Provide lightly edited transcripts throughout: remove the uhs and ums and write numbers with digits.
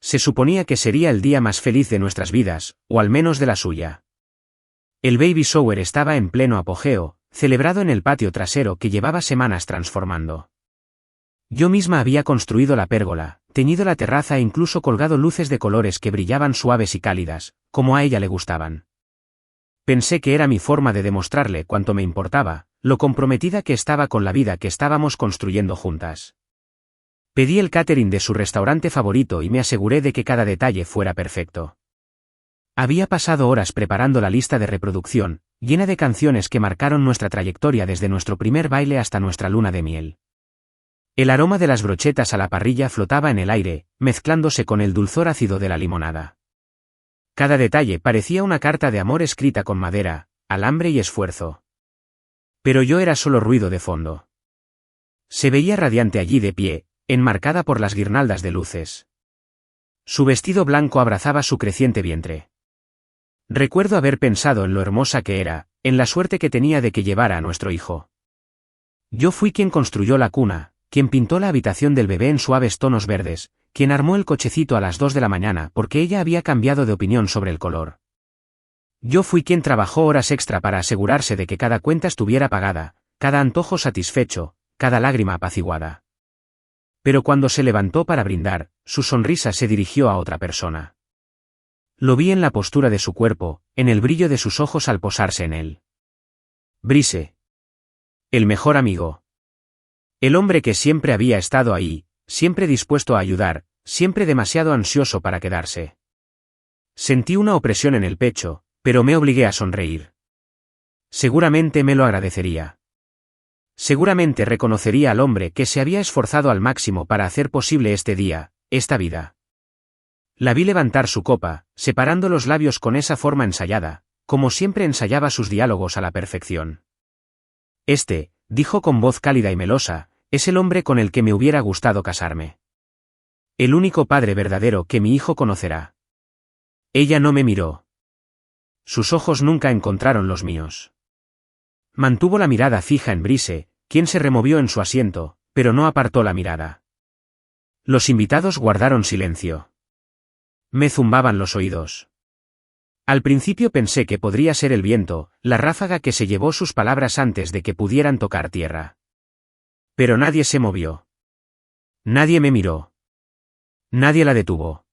Se suponía que sería el día más feliz de nuestras vidas, o al menos de la suya. El baby shower estaba en pleno apogeo, celebrado en el patio trasero que llevaba semanas transformando. Yo misma había construido la pérgola, teñido la terraza e incluso colgado luces de colores que brillaban suaves y cálidas, como a ella le gustaban. Pensé que era mi forma de demostrarle cuánto me importaba, lo comprometida que estaba con la vida que estábamos construyendo juntas. Pedí el catering de su restaurante favorito y me aseguré de que cada detalle fuera perfecto. Había pasado horas preparando la lista de reproducción, llena de canciones que marcaron nuestra trayectoria desde nuestro primer baile hasta nuestra luna de miel. El aroma de las brochetas a la parrilla flotaba en el aire, mezclándose con el dulzor ácido de la limonada. Cada detalle parecía una carta de amor escrita con madera, alambre y esfuerzo. Pero yo era solo ruido de fondo. Se veía radiante allí de pie, enmarcada por las guirnaldas de luces. Su vestido blanco abrazaba su creciente vientre. Recuerdo haber pensado en lo hermosa que era, en la suerte que tenía de que llevara a nuestro hijo. Yo fui quien construyó la cuna, quien pintó la habitación del bebé en suaves tonos verdes, quien armó el cochecito a las 2 de la mañana porque ella había cambiado de opinión sobre el color. Yo fui quien trabajó horas extra para asegurarse de que cada cuenta estuviera pagada, cada antojo satisfecho, cada lágrima apaciguada. Pero cuando se levantó para brindar, su sonrisa se dirigió a otra persona. Lo vi en la postura de su cuerpo, en el brillo de sus ojos al posarse en él. Brice. El mejor amigo. El hombre que siempre había estado ahí, siempre dispuesto a ayudar, siempre demasiado ansioso para quedarse. Sentí una opresión en el pecho, pero me obligué a sonreír. Seguramente me lo agradecería. Seguramente reconocería al hombre que se había esforzado al máximo para hacer posible este día, esta vida. La vi levantar su copa, separando los labios con esa forma ensayada, como siempre ensayaba sus diálogos a la perfección. Dijo con voz cálida y melosa, es el hombre con el que me hubiera gustado casarme. El único padre verdadero que mi hijo conocerá. Ella no me miró. Sus ojos nunca encontraron los míos. Mantuvo la mirada fija en Brice, quien se removió en su asiento, pero no apartó la mirada. Los invitados guardaron silencio. Me zumbaban los oídos. Al principio pensé que podría ser el viento, la ráfaga que se llevó sus palabras antes de que pudieran tocar tierra. Pero nadie se movió. Nadie me miró. Nadie la detuvo.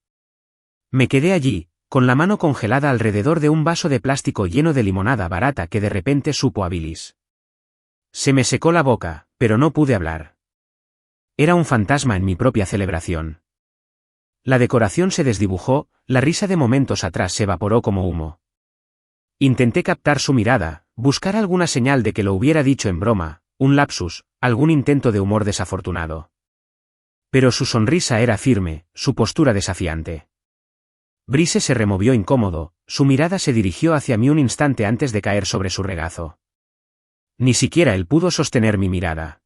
Me quedé allí, con la mano congelada alrededor de un vaso de plástico lleno de limonada barata que de repente supo a bilis. Se me secó la boca, pero no pude hablar. Era un fantasma en mi propia celebración. La decoración se desdibujó, la risa de momentos atrás se evaporó como humo. Intenté captar su mirada, buscar alguna señal de que lo hubiera dicho en broma, un lapsus, algún intento de humor desafortunado. Pero su sonrisa era firme, su postura desafiante. Brice se removió incómodo, su mirada se dirigió hacia mí un instante antes de caer sobre su regazo. Ni siquiera él pudo sostener mi mirada.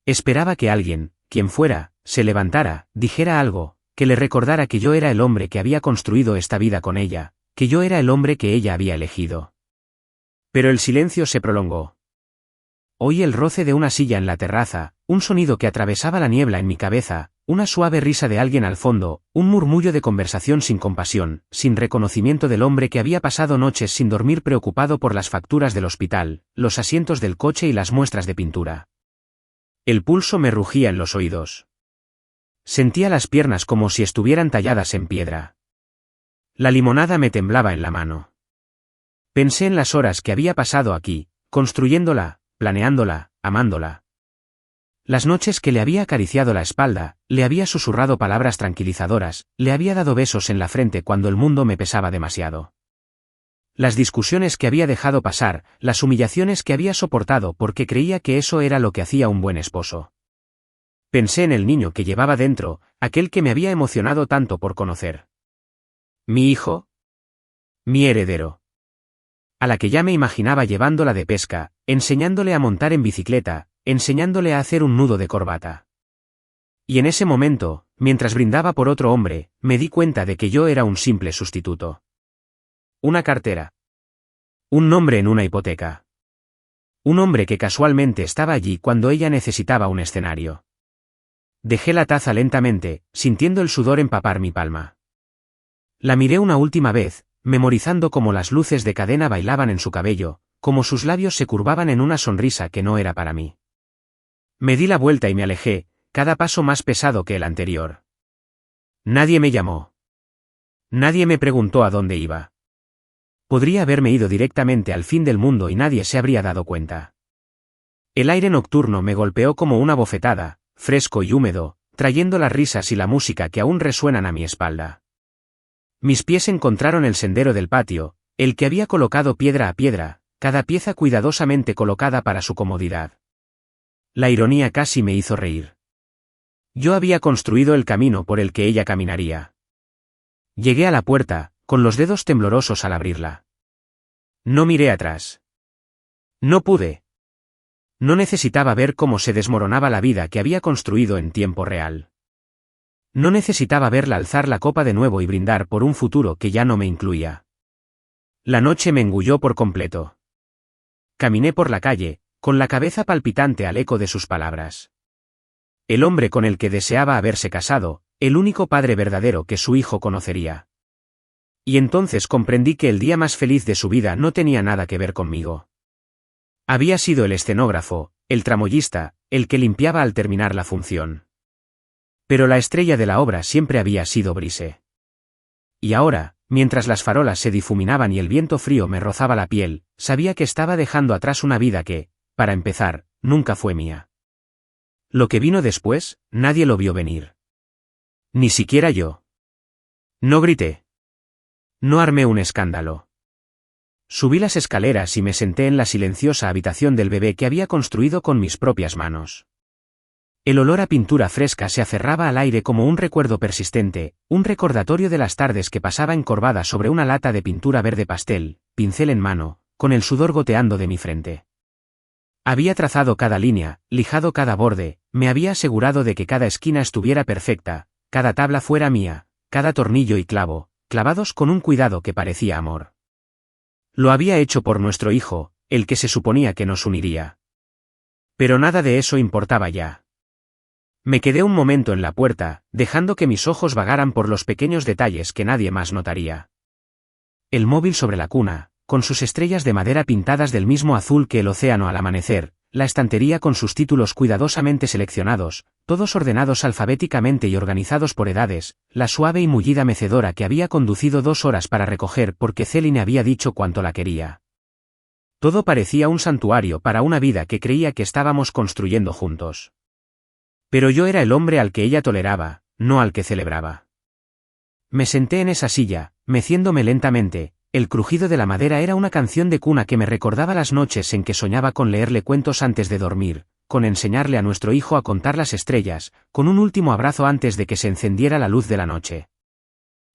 Esperaba que alguien, quien fuera, se levantara, dijera algo, que le recordara que yo era el hombre que había construido esta vida con ella, que yo era el hombre que ella había elegido. Pero el silencio se prolongó. Oí el roce de una silla en la terraza, un sonido que atravesaba la niebla en mi cabeza, una suave risa de alguien al fondo, un murmullo de conversación sin compasión, sin reconocimiento del hombre que había pasado noches sin dormir preocupado por las facturas del hospital, los asientos del coche y las muestras de pintura. El pulso me rugía en los oídos. Sentía las piernas como si estuvieran talladas en piedra. La limonada me temblaba en la mano. Pensé en las horas que había pasado aquí, construyéndola, planeándola, amándola. Las noches que le había acariciado la espalda, le había susurrado palabras tranquilizadoras, le había dado besos en la frente cuando el mundo me pesaba demasiado. Las discusiones que había dejado pasar, las humillaciones que había soportado porque creía que eso era lo que hacía un buen esposo. Pensé en el niño que llevaba dentro, aquel que me había emocionado tanto por conocer. Mi hijo. Mi heredero. A la que ya me imaginaba llevándola de pesca, enseñándole a montar en bicicleta, enseñándole a hacer un nudo de corbata. Y en ese momento, mientras brindaba por otro hombre, me di cuenta de que yo era un simple sustituto. Una cartera. Un nombre en una hipoteca. Un hombre que casualmente estaba allí cuando ella necesitaba un escenario. Dejé la taza lentamente, sintiendo el sudor empapar mi palma. La miré una última vez, memorizando cómo las luces de cadena bailaban en su cabello, cómo sus labios se curvaban en una sonrisa que no era para mí. Me di la vuelta y me alejé, cada paso más pesado que el anterior. Nadie me llamó. Nadie me preguntó a dónde iba. Podría haberme ido directamente al fin del mundo y nadie se habría dado cuenta. El aire nocturno me golpeó como una bofetada, fresco y húmedo, trayendo las risas y la música que aún resuenan a mi espalda. Mis pies encontraron el sendero del patio, el que había colocado piedra a piedra, cada pieza cuidadosamente colocada para su comodidad. La ironía casi me hizo reír. Yo había construido el camino por el que ella caminaría. Llegué a la puerta, con los dedos temblorosos al abrirla. No miré atrás. No pude. No necesitaba ver cómo se desmoronaba la vida que había construido en tiempo real. No necesitaba verla alzar la copa de nuevo y brindar por un futuro que ya no me incluía. La noche me engulló por completo. Caminé por la calle, con la cabeza palpitante al eco de sus palabras. El hombre con el que deseaba haberse casado, el único padre verdadero que su hijo conocería. Y entonces comprendí que el día más feliz de su vida no tenía nada que ver conmigo. Había sido el escenógrafo, el tramoyista, el que limpiaba al terminar la función. Pero la estrella de la obra siempre había sido Brice. Y ahora, mientras las farolas se difuminaban y el viento frío me rozaba la piel, sabía que estaba dejando atrás una vida que, para empezar, nunca fue mía. Lo que vino después, nadie lo vio venir. Ni siquiera yo. No grité. No armé un escándalo. Subí las escaleras y me senté en la silenciosa habitación del bebé que había construido con mis propias manos. El olor a pintura fresca se aferraba al aire como un recuerdo persistente, un recordatorio de las tardes que pasaba encorvada sobre una lata de pintura verde pastel, pincel en mano, con el sudor goteando de mi frente. Había trazado cada línea, lijado cada borde, me había asegurado de que cada esquina estuviera perfecta, cada tabla fuera mía, cada tornillo y clavo, clavados con un cuidado que parecía amor. Lo había hecho por nuestro hijo, el que se suponía que nos uniría. Pero nada de eso importaba ya. Me quedé un momento en la puerta, dejando que mis ojos vagaran por los pequeños detalles que nadie más notaría. El móvil sobre la cuna, con sus estrellas de madera pintadas del mismo azul que el océano al amanecer, la estantería con sus títulos cuidadosamente seleccionados, todos ordenados alfabéticamente y organizados por edades, la suave y mullida mecedora que había conducido 2 horas para recoger porque Celine había dicho cuánto la quería. Todo parecía un santuario para una vida que creía que estábamos construyendo juntos. Pero yo era el hombre al que ella toleraba, no al que celebraba. Me senté en esa silla, meciéndome lentamente. El crujido de la madera era una canción de cuna que me recordaba las noches en que soñaba con leerle cuentos antes de dormir, con enseñarle a nuestro hijo a contar las estrellas, con un último abrazo antes de que se encendiera la luz de la noche.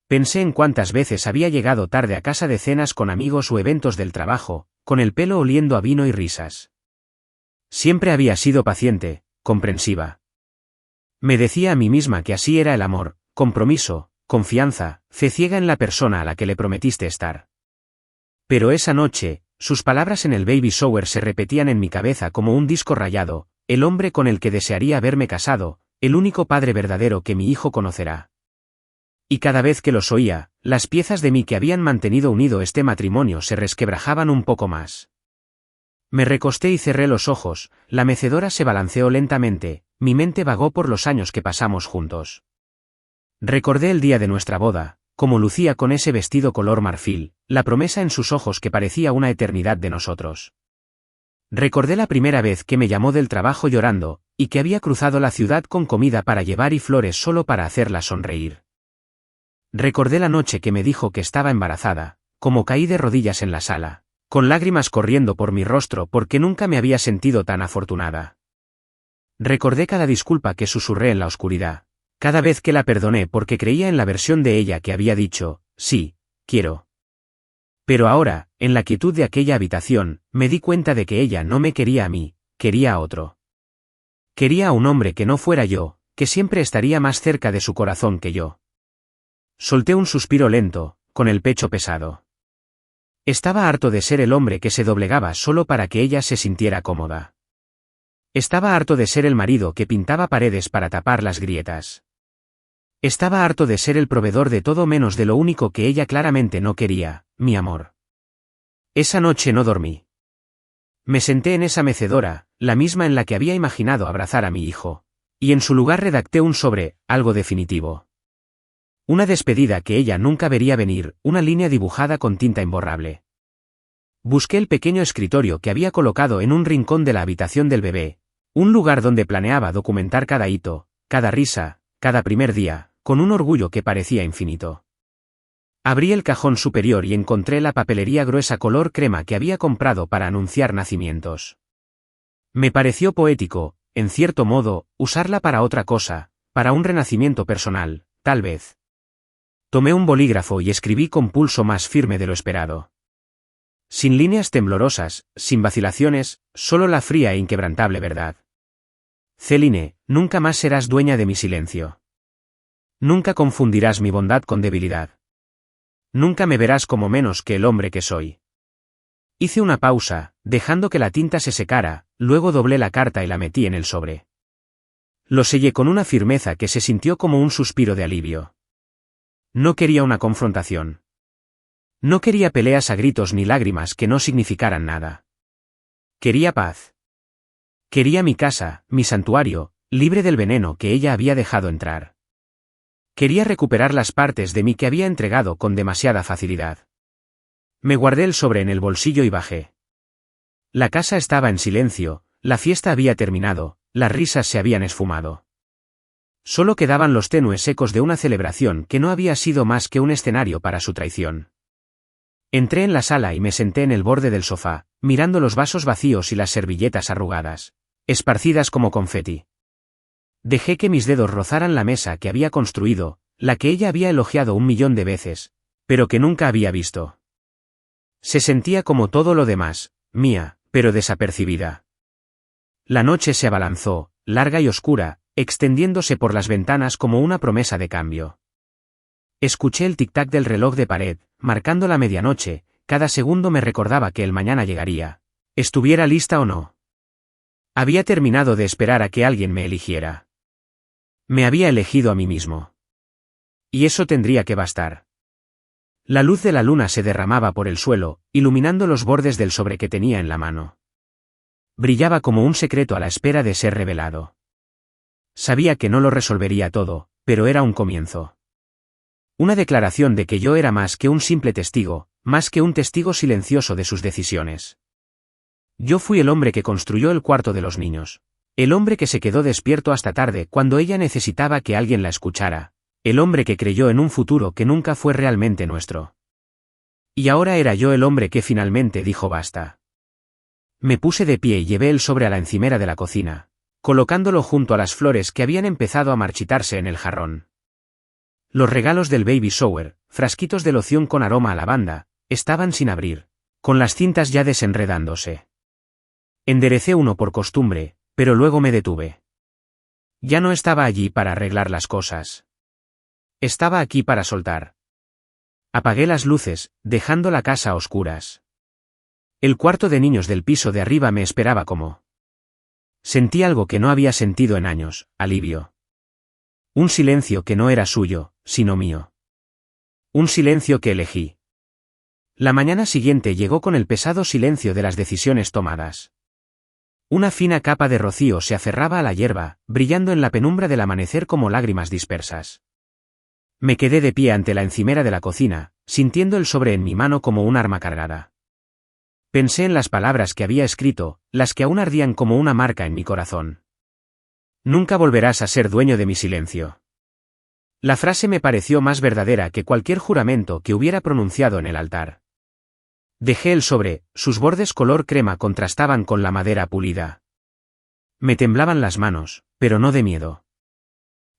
Pensé en cuántas veces había llegado tarde a casa de cenas con amigos o eventos del trabajo, con el pelo oliendo a vino y risas. Siempre había sido paciente, comprensiva. Me decía a mí misma que así era el amor, compromiso, confianza, fe ciega en la persona a la que le prometiste estar. Pero esa noche, sus palabras en el baby shower se repetían en mi cabeza como un disco rayado, el hombre con el que desearía haberme casado, el único padre verdadero que mi hijo conocerá. Y cada vez que los oía, las piezas de mí que habían mantenido unido este matrimonio se resquebrajaban un poco más. Me recosté y cerré los ojos, la mecedora se balanceó lentamente, mi mente vagó por los años que pasamos juntos. Recordé el día de nuestra boda, como lucía con ese vestido color marfil, la promesa en sus ojos que parecía una eternidad de nosotros. Recordé la primera vez que me llamó del trabajo llorando, y que había cruzado la ciudad con comida para llevar y flores solo para hacerla sonreír. Recordé la noche que me dijo que estaba embarazada, como caí de rodillas en la sala, con lágrimas corriendo por mi rostro porque nunca me había sentido tan afortunada. Recordé cada disculpa que susurré en la oscuridad. Cada vez que la perdoné porque creía en la versión de ella que había dicho, sí, quiero. Pero ahora, en la quietud de aquella habitación, me di cuenta de que ella no me quería a mí, quería a otro. Quería a un hombre que no fuera yo, que siempre estaría más cerca de su corazón que yo. Solté un suspiro lento, con el pecho pesado. Estaba harto de ser el hombre que se doblegaba solo para que ella se sintiera cómoda. Estaba harto de ser el marido que pintaba paredes para tapar las grietas. Estaba harto de ser el proveedor de todo menos de lo único que ella claramente no quería, mi amor. Esa noche no dormí. Me senté en esa mecedora, la misma en la que había imaginado abrazar a mi hijo, y en su lugar redacté un sobre, algo definitivo. Una despedida que ella nunca vería venir, una línea dibujada con tinta imborrable. Busqué el pequeño escritorio que había colocado en un rincón de la habitación del bebé, un lugar donde planeaba documentar cada hito, cada risa, cada primer día, con un orgullo que parecía infinito. Abrí el cajón superior y encontré la papelería gruesa color crema que había comprado para anunciar nacimientos. Me pareció poético, en cierto modo, usarla para otra cosa, para un renacimiento personal, tal vez. Tomé un bolígrafo y escribí con pulso más firme de lo esperado. Sin líneas temblorosas, sin vacilaciones, solo la fría e inquebrantable verdad. Celine, nunca más serás dueña de mi silencio. Nunca confundirás mi bondad con debilidad. Nunca me verás como menos que el hombre que soy. Hice una pausa, dejando que la tinta se secara, luego doblé la carta y la metí en el sobre. Lo sellé con una firmeza que se sintió como un suspiro de alivio. No quería una confrontación. No quería peleas a gritos ni lágrimas que no significaran nada. Quería paz. Quería mi casa, mi santuario, libre del veneno que ella había dejado entrar. Quería recuperar las partes de mí que había entregado con demasiada facilidad. Me guardé el sobre en el bolsillo y bajé. La casa estaba en silencio, la fiesta había terminado, las risas se habían esfumado. Solo quedaban los tenues ecos de una celebración que no había sido más que un escenario para su traición. Entré en la sala y me senté en el borde del sofá, mirando los vasos vacíos y las servilletas arrugadas, esparcidas como confeti. Dejé que mis dedos rozaran la mesa que había construido, la que ella había elogiado 1.000.000 de veces, pero que nunca había visto. Se sentía como todo lo demás, mía, pero desapercibida. La noche se abalanzó, larga y oscura, extendiéndose por las ventanas como una promesa de cambio. Escuché el tic-tac del reloj de pared, marcando la medianoche, cada segundo me recordaba que el mañana llegaría, estuviera lista o no. Había terminado de esperar a que alguien me eligiera. Me había elegido a mí mismo. Y eso tendría que bastar. La luz de la luna se derramaba por el suelo, iluminando los bordes del sobre que tenía en la mano. Brillaba como un secreto a la espera de ser revelado. Sabía que no lo resolvería todo, pero era un comienzo. Una declaración de que yo era más que un simple testigo, más que un testigo silencioso de sus decisiones. Yo fui el hombre que construyó el cuarto de los niños. El hombre que se quedó despierto hasta tarde cuando ella necesitaba que alguien la escuchara. El hombre que creyó en un futuro que nunca fue realmente nuestro. Y ahora era yo el hombre que finalmente dijo basta. Me puse de pie y llevé el sobre a la encimera de la cocina, colocándolo junto a las flores que habían empezado a marchitarse en el jarrón. Los regalos del baby shower, frasquitos de loción con aroma a lavanda, estaban sin abrir, con las cintas ya desenredándose. Enderecé uno por costumbre, pero luego me detuve. Ya no estaba allí para arreglar las cosas. Estaba aquí para soltar. Apagué las luces, dejando la casa a oscuras. El cuarto de niños del piso de arriba me esperaba como. Sentí algo que no había sentido en años, alivio. Un silencio que no era suyo, sino mío. Un silencio que elegí. La mañana siguiente llegó con el pesado silencio de las decisiones tomadas. Una fina capa de rocío se aferraba a la hierba, brillando en la penumbra del amanecer como lágrimas dispersas. Me quedé de pie ante la encimera de la cocina, sintiendo el sobre en mi mano como un arma cargada. Pensé en las palabras que había escrito, las que aún ardían como una marca en mi corazón. Nunca volverás a ser dueño de mi silencio. La frase me pareció más verdadera que cualquier juramento que hubiera pronunciado en el altar. Dejé el sobre, sus bordes color crema contrastaban con la madera pulida. Me temblaban las manos, pero no de miedo.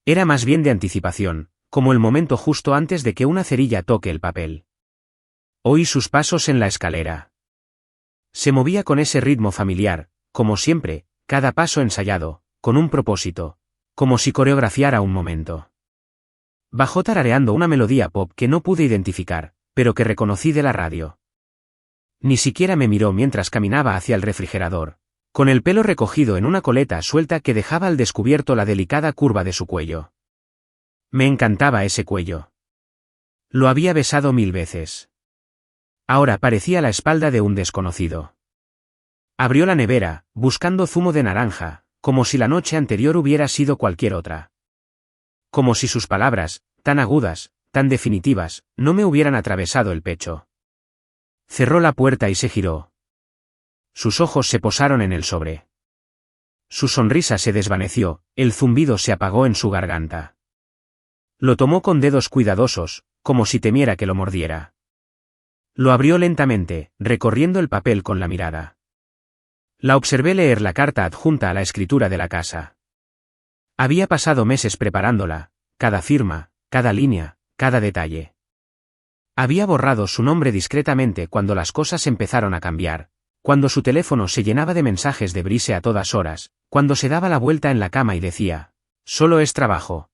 Era más bien de anticipación, como el momento justo antes de que una cerilla toque el papel. Oí sus pasos en la escalera. Se movía con ese ritmo familiar, como siempre, cada paso ensayado, con un propósito, como si coreografiara un momento. Bajó tarareando una melodía pop que no pude identificar, pero que reconocí de la radio. Ni siquiera me miró mientras caminaba hacia el refrigerador, con el pelo recogido en una coleta suelta que dejaba al descubierto la delicada curva de su cuello. Me encantaba ese cuello. Lo había besado 1000 veces. Ahora parecía la espalda de un desconocido. Abrió la nevera, buscando zumo de naranja, como si la noche anterior hubiera sido cualquier otra. Como si sus palabras, tan agudas, tan definitivas, no me hubieran atravesado el pecho. Cerró la puerta y se giró. Sus ojos se posaron en el sobre. Su sonrisa se desvaneció, el zumbido se apagó en su garganta. Lo tomó con dedos cuidadosos, como si temiera que lo mordiera. Lo abrió lentamente, recorriendo el papel con la mirada. La observé leer la carta adjunta a la escritura de la casa. Había pasado meses preparándola, cada firma, cada línea, cada detalle. Había borrado su nombre discretamente cuando las cosas empezaron a cambiar, cuando su teléfono se llenaba de mensajes de Brice a todas horas, cuando se daba la vuelta en la cama y decía, «Solo es trabajo».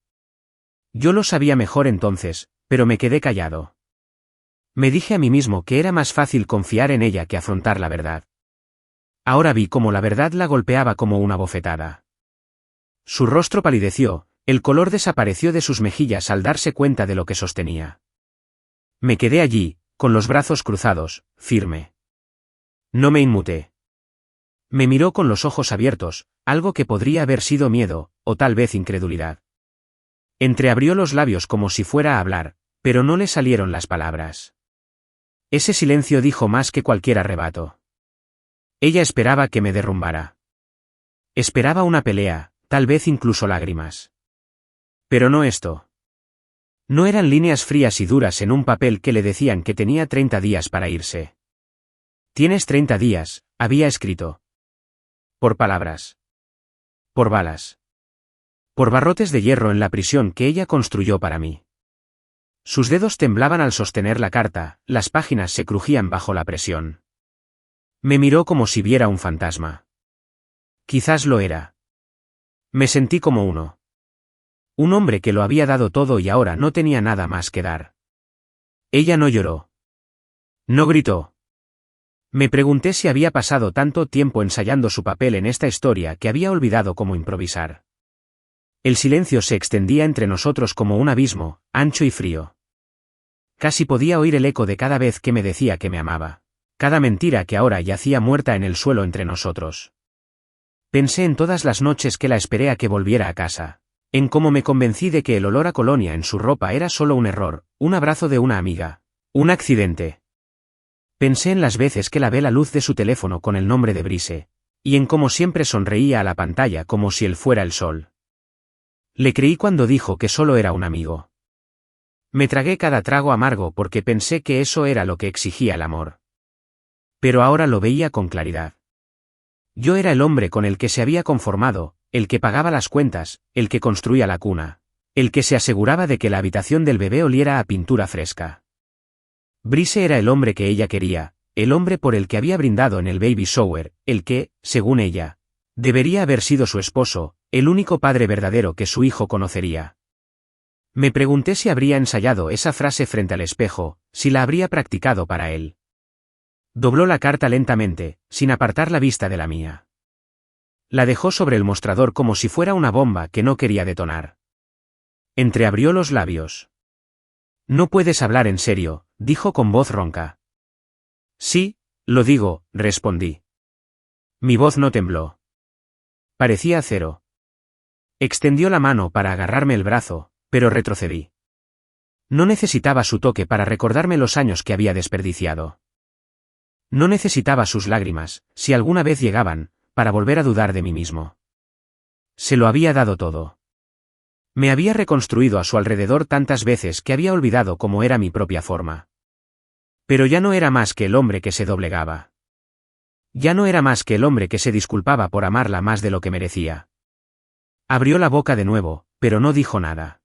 Yo lo sabía mejor entonces, pero me quedé callado. Me dije a mí mismo que era más fácil confiar en ella que afrontar la verdad. Ahora vi cómo la verdad la golpeaba como una bofetada. Su rostro palideció, el color desapareció de sus mejillas al darse cuenta de lo que sostenía. Me quedé allí, con los brazos cruzados, firme. No me inmuté. Me miró con los ojos abiertos, algo que podría haber sido miedo, o tal vez incredulidad. Entreabrió los labios como si fuera a hablar, pero no le salieron las palabras. Ese silencio dijo más que cualquier arrebato. Ella esperaba que me derrumbara. Esperaba una pelea, tal vez incluso lágrimas. Pero no esto. No eran líneas frías y duras en un papel que le decían que tenía 30 días para irse. Tienes 30 días, había escrito. Por palabras. Por balas. Por barrotes de hierro en la prisión que ella construyó para mí. Sus dedos temblaban al sostener la carta, las páginas se crujían bajo la presión. Me miró como si viera un fantasma. Quizás lo era. Me sentí como uno. Un hombre que lo había dado todo y ahora no tenía nada más que dar. Ella no lloró. No gritó. Me pregunté si había pasado tanto tiempo ensayando su papel en esta historia que había olvidado cómo improvisar. El silencio se extendía entre nosotros como un abismo, ancho y frío. Casi podía oír el eco de cada vez que me decía que me amaba, cada mentira que ahora yacía muerta en el suelo entre nosotros. Pensé en todas las noches que la esperé a que volviera a casa, en cómo me convencí de que el olor a colonia en su ropa era solo un error, un abrazo de una amiga, un accidente. Pensé en las veces que la ve la luz de su teléfono con el nombre de Brice, y en cómo siempre sonreía a la pantalla como si él fuera el sol. Le creí cuando dijo que solo era un amigo. Me tragué cada trago amargo porque pensé que eso era lo que exigía el amor. Pero ahora lo veía con claridad. Yo era el hombre con el que se había conformado, el que pagaba las cuentas, el que construía la cuna, el que se aseguraba de que la habitación del bebé oliera a pintura fresca. Brice era el hombre que ella quería, el hombre por el que había brindado en el baby shower, el que, según ella, debería haber sido su esposo, el único padre verdadero que su hijo conocería. Me pregunté si habría ensayado esa frase frente al espejo, si la habría practicado para él. Dobló la carta lentamente, sin apartar la vista de la mía. La dejó sobre el mostrador como si fuera una bomba que no quería detonar. Entreabrió los labios. No puedes hablar en serio, dijo con voz ronca. Sí, lo digo, respondí. Mi voz no tembló. Parecía acero. Extendió la mano para agarrarme el brazo, pero retrocedí. No necesitaba su toque para recordarme los años que había desperdiciado. No necesitaba sus lágrimas, si alguna vez llegaban, para volver a dudar de mí mismo. Se lo había dado todo. Me había reconstruido a su alrededor tantas veces que había olvidado cómo era mi propia forma. Pero ya no era más que el hombre que se doblegaba. Ya no era más que el hombre que se disculpaba por amarla más de lo que merecía. Abrió la boca de nuevo, pero no dijo nada.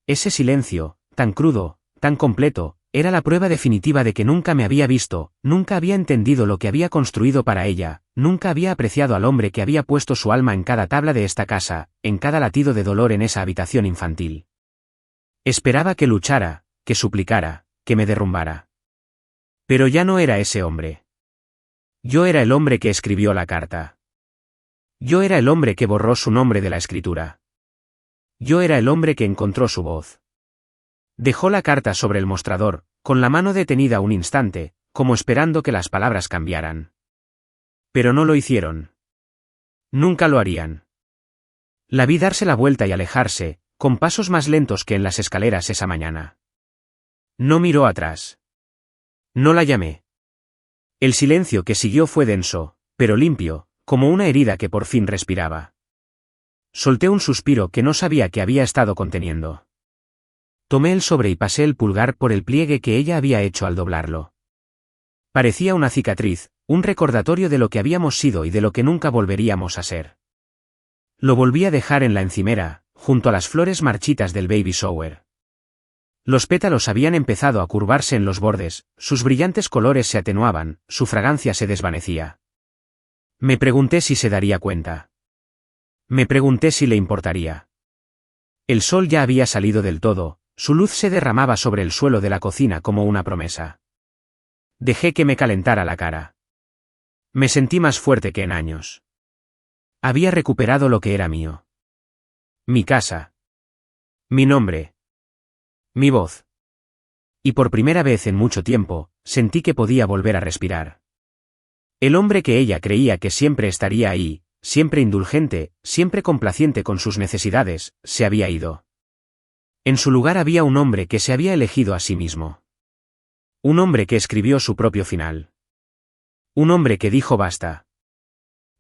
Ese silencio, tan crudo, tan completo, era la prueba definitiva de que nunca me había visto, nunca había entendido lo que había construido para ella, nunca había apreciado al hombre que había puesto su alma en cada tabla de esta casa, en cada latido de dolor en esa habitación infantil. Esperaba que luchara, que suplicara, que me derrumbara. Pero ya no era ese hombre. Yo era el hombre que escribió la carta. Yo era el hombre que borró su nombre de la escritura. Yo era el hombre que encontró su voz. Dejó la carta sobre el mostrador, con la mano detenida un instante, como esperando que las palabras cambiaran. Pero no lo hicieron. Nunca lo harían. La vi darse la vuelta y alejarse, con pasos más lentos que en las escaleras esa mañana. No miró atrás. No la llamé. El silencio que siguió fue denso, pero limpio, como una herida que por fin respiraba. Solté un suspiro que no sabía que había estado conteniendo. Tomé el sobre y pasé el pulgar por el pliegue que ella había hecho al doblarlo. Parecía una cicatriz, un recordatorio de lo que habíamos sido y de lo que nunca volveríamos a ser. Lo volví a dejar en la encimera, junto a las flores marchitas del baby shower. Los pétalos habían empezado a curvarse en los bordes, sus brillantes colores se atenuaban, su fragancia se desvanecía. Me pregunté si se daría cuenta. Me pregunté si le importaría. El sol ya había salido del todo, su luz se derramaba sobre el suelo de la cocina como una promesa. Dejé que me calentara la cara. Me sentí más fuerte que en años. Había recuperado lo que era mío. Mi casa. Mi nombre. Mi voz. Y por primera vez en mucho tiempo, sentí que podía volver a respirar. El hombre que ella creía que siempre estaría ahí, siempre indulgente, siempre complaciente con sus necesidades, se había ido. En su lugar había un hombre que se había elegido a sí mismo. Un hombre que escribió su propio final. Un hombre que dijo basta.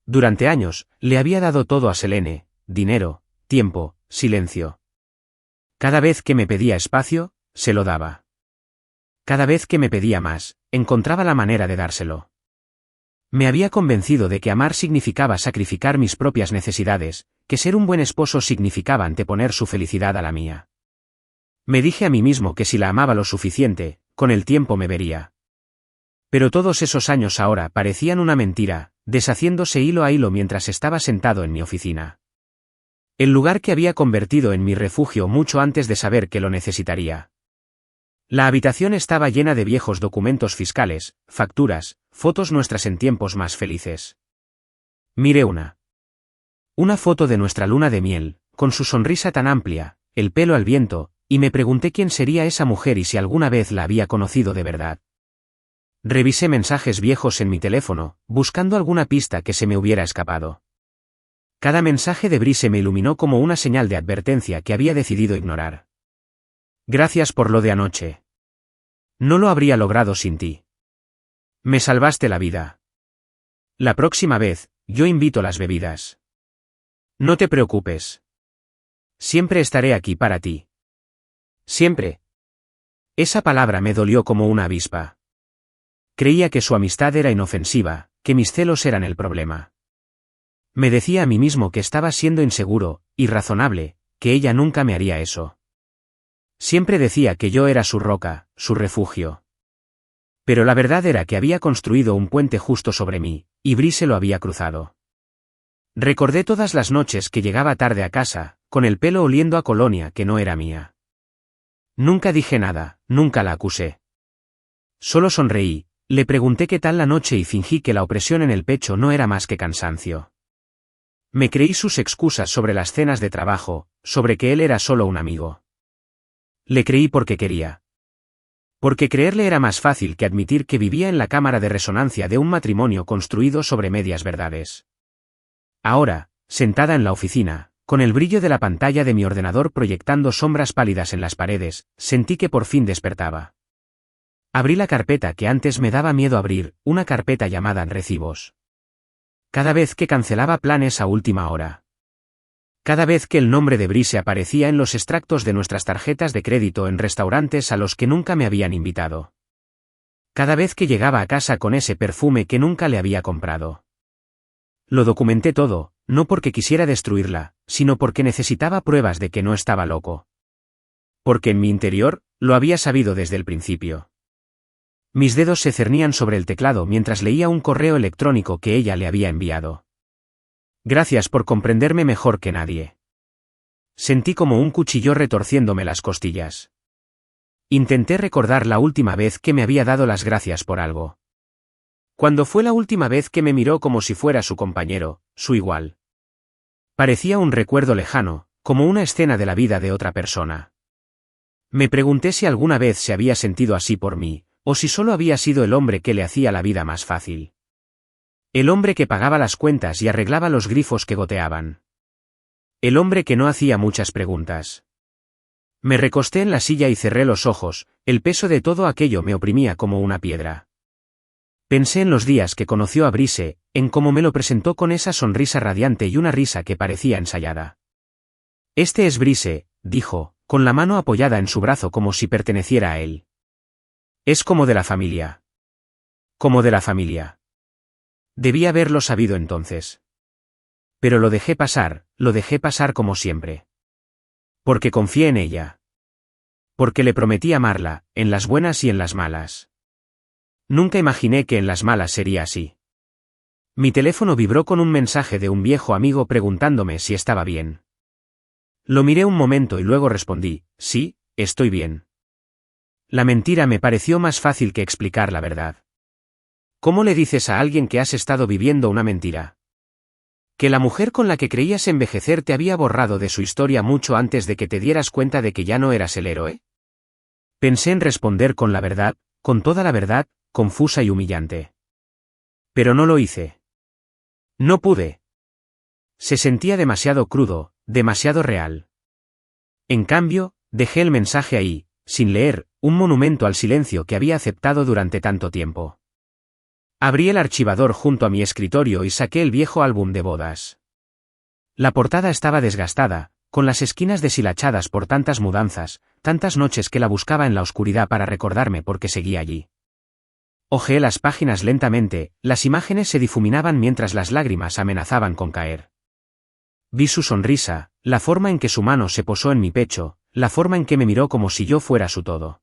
Durante años, le había dado todo a Selene, dinero, tiempo, silencio. Cada vez que me pedía espacio, se lo daba. Cada vez que me pedía más, encontraba la manera de dárselo. Me había convencido de que amar significaba sacrificar mis propias necesidades, que ser un buen esposo significaba anteponer su felicidad a la mía. Me dije a mí mismo que si la amaba lo suficiente, con el tiempo me vería. Pero todos esos años ahora parecían una mentira, deshaciéndose hilo a hilo mientras estaba sentado en mi oficina. El lugar que había convertido en mi refugio mucho antes de saber que lo necesitaría. La habitación estaba llena de viejos documentos fiscales, facturas, fotos nuestras en tiempos más felices. Miré una foto de nuestra luna de miel, con su sonrisa tan amplia, el pelo al viento, y me pregunté quién sería esa mujer y si alguna vez la había conocido de verdad. Revisé mensajes viejos en mi teléfono, buscando alguna pista que se me hubiera escapado. Cada mensaje de Brice me iluminó como una señal de advertencia que había decidido ignorar. Gracias por lo de anoche. No lo habría logrado sin ti. Me salvaste la vida. La próxima vez, yo invito las bebidas. No te preocupes. Siempre estaré aquí para ti. Siempre. Esa palabra me dolió como una avispa. Creía que su amistad era inofensiva, que mis celos eran el problema. Me decía a mí mismo que estaba siendo inseguro, irrazonable, que ella nunca me haría eso. Siempre decía que yo era su roca, su refugio. Pero la verdad era que había construido un puente justo sobre mí, y Brice lo había cruzado. Recordé todas las noches que llegaba tarde a casa, con el pelo oliendo a colonia que no era mía. Nunca dije nada, nunca la acusé. Solo sonreí, le pregunté qué tal la noche y fingí que la opresión en el pecho no era más que cansancio. Me creí sus excusas sobre las cenas de trabajo, sobre que él era solo un amigo. Le creí porque quería. Porque creerle era más fácil que admitir que vivía en la cámara de resonancia de un matrimonio construido sobre medias verdades. Ahora, sentada en la oficina, con el brillo de la pantalla de mi ordenador proyectando sombras pálidas en las paredes, sentí que por fin despertaba. Abrí la carpeta que antes me daba miedo abrir, una carpeta llamada Recibos. Cada vez que cancelaba planes a última hora. Cada vez que el nombre de Brice aparecía en los extractos de nuestras tarjetas de crédito en restaurantes a los que nunca me habían invitado. Cada vez que llegaba a casa con ese perfume que nunca le había comprado. Lo documenté todo, no porque quisiera destruirla, sino porque necesitaba pruebas de que no estaba loco. Porque en mi interior, lo había sabido desde el principio. Mis dedos se cernían sobre el teclado mientras leía un correo electrónico que ella le había enviado. Gracias por comprenderme mejor que nadie. Sentí como un cuchillo retorciéndome las costillas. Intenté recordar la última vez que me había dado las gracias por algo. ¿Cuándo fue la última vez que me miró como si fuera su compañero, su igual? Parecía un recuerdo lejano, como una escena de la vida de otra persona. Me pregunté si alguna vez se había sentido así por mí, o si solo había sido el hombre que le hacía la vida más fácil. El hombre que pagaba las cuentas y arreglaba los grifos que goteaban. El hombre que no hacía muchas preguntas. Me recosté en la silla y cerré los ojos, el peso de todo aquello me oprimía como una piedra. Pensé en los días que conoció a Brice, en cómo me lo presentó con esa sonrisa radiante y una risa que parecía ensayada. Este es Brice, dijo, con la mano apoyada en su brazo como si perteneciera a él. Es como de la familia. Como de la familia. Debí haberlo sabido entonces. Pero lo dejé pasar como siempre. Porque confié en ella. Porque le prometí amarla, en las buenas y en las malas. Nunca imaginé que en las malas sería así. Mi teléfono vibró con un mensaje de un viejo amigo preguntándome si estaba bien. Lo miré un momento y luego respondí, sí, estoy bien. La mentira me pareció más fácil que explicar la verdad. ¿Cómo le dices a alguien que has estado viviendo una mentira? Que la mujer con la que creías envejecer te había borrado de su historia mucho antes de que te dieras cuenta de que ya no eras el héroe. Pensé en responder con la verdad, con toda la verdad, confusa y humillante. Pero no lo hice. No pude. Se sentía demasiado crudo, demasiado real. En cambio, dejé el mensaje ahí, sin leer, un monumento al silencio que había aceptado durante tanto tiempo. Abrí el archivador junto a mi escritorio y saqué el viejo álbum de bodas. La portada estaba desgastada, con las esquinas deshilachadas por tantas mudanzas, tantas noches que la buscaba en la oscuridad para recordarme por qué seguía allí. Hojeé las páginas lentamente, las imágenes se difuminaban mientras las lágrimas amenazaban con caer. Vi su sonrisa, la forma en que su mano se posó en mi pecho, la forma en que me miró como si yo fuera su todo.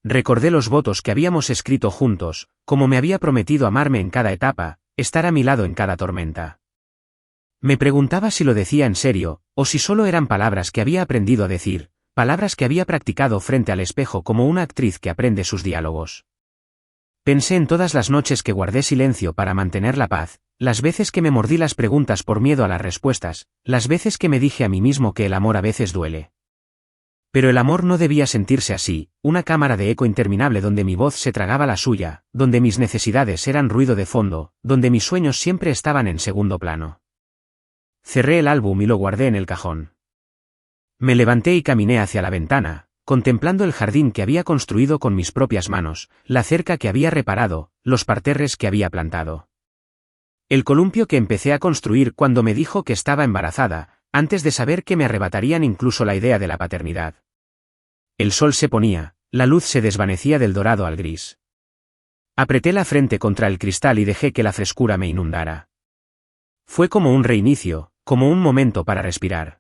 Recordé los votos que habíamos escrito juntos, como me había prometido amarme en cada etapa, estar a mi lado en cada tormenta. Me preguntaba si lo decía en serio, o si solo eran palabras que había aprendido a decir, palabras que había practicado frente al espejo como una actriz que aprende sus diálogos. Pensé en todas las noches que guardé silencio para mantener la paz, las veces que me mordí las preguntas por miedo a las respuestas, las veces que me dije a mí mismo que el amor a veces duele. Pero el amor no debía sentirse así, una cámara de eco interminable donde mi voz se tragaba la suya, donde mis necesidades eran ruido de fondo, donde mis sueños siempre estaban en segundo plano. Cerré el álbum y lo guardé en el cajón. Me levanté y caminé hacia la ventana, contemplando el jardín que había construido con mis propias manos, la cerca que había reparado, los parterres que había plantado. El columpio que empecé a construir cuando me dijo que estaba embarazada, antes de saber que me arrebatarían incluso la idea de la paternidad. El sol se ponía, la luz se desvanecía del dorado al gris. Apreté la frente contra el cristal y dejé que la frescura me inundara. Fue como un reinicio, como un momento para respirar.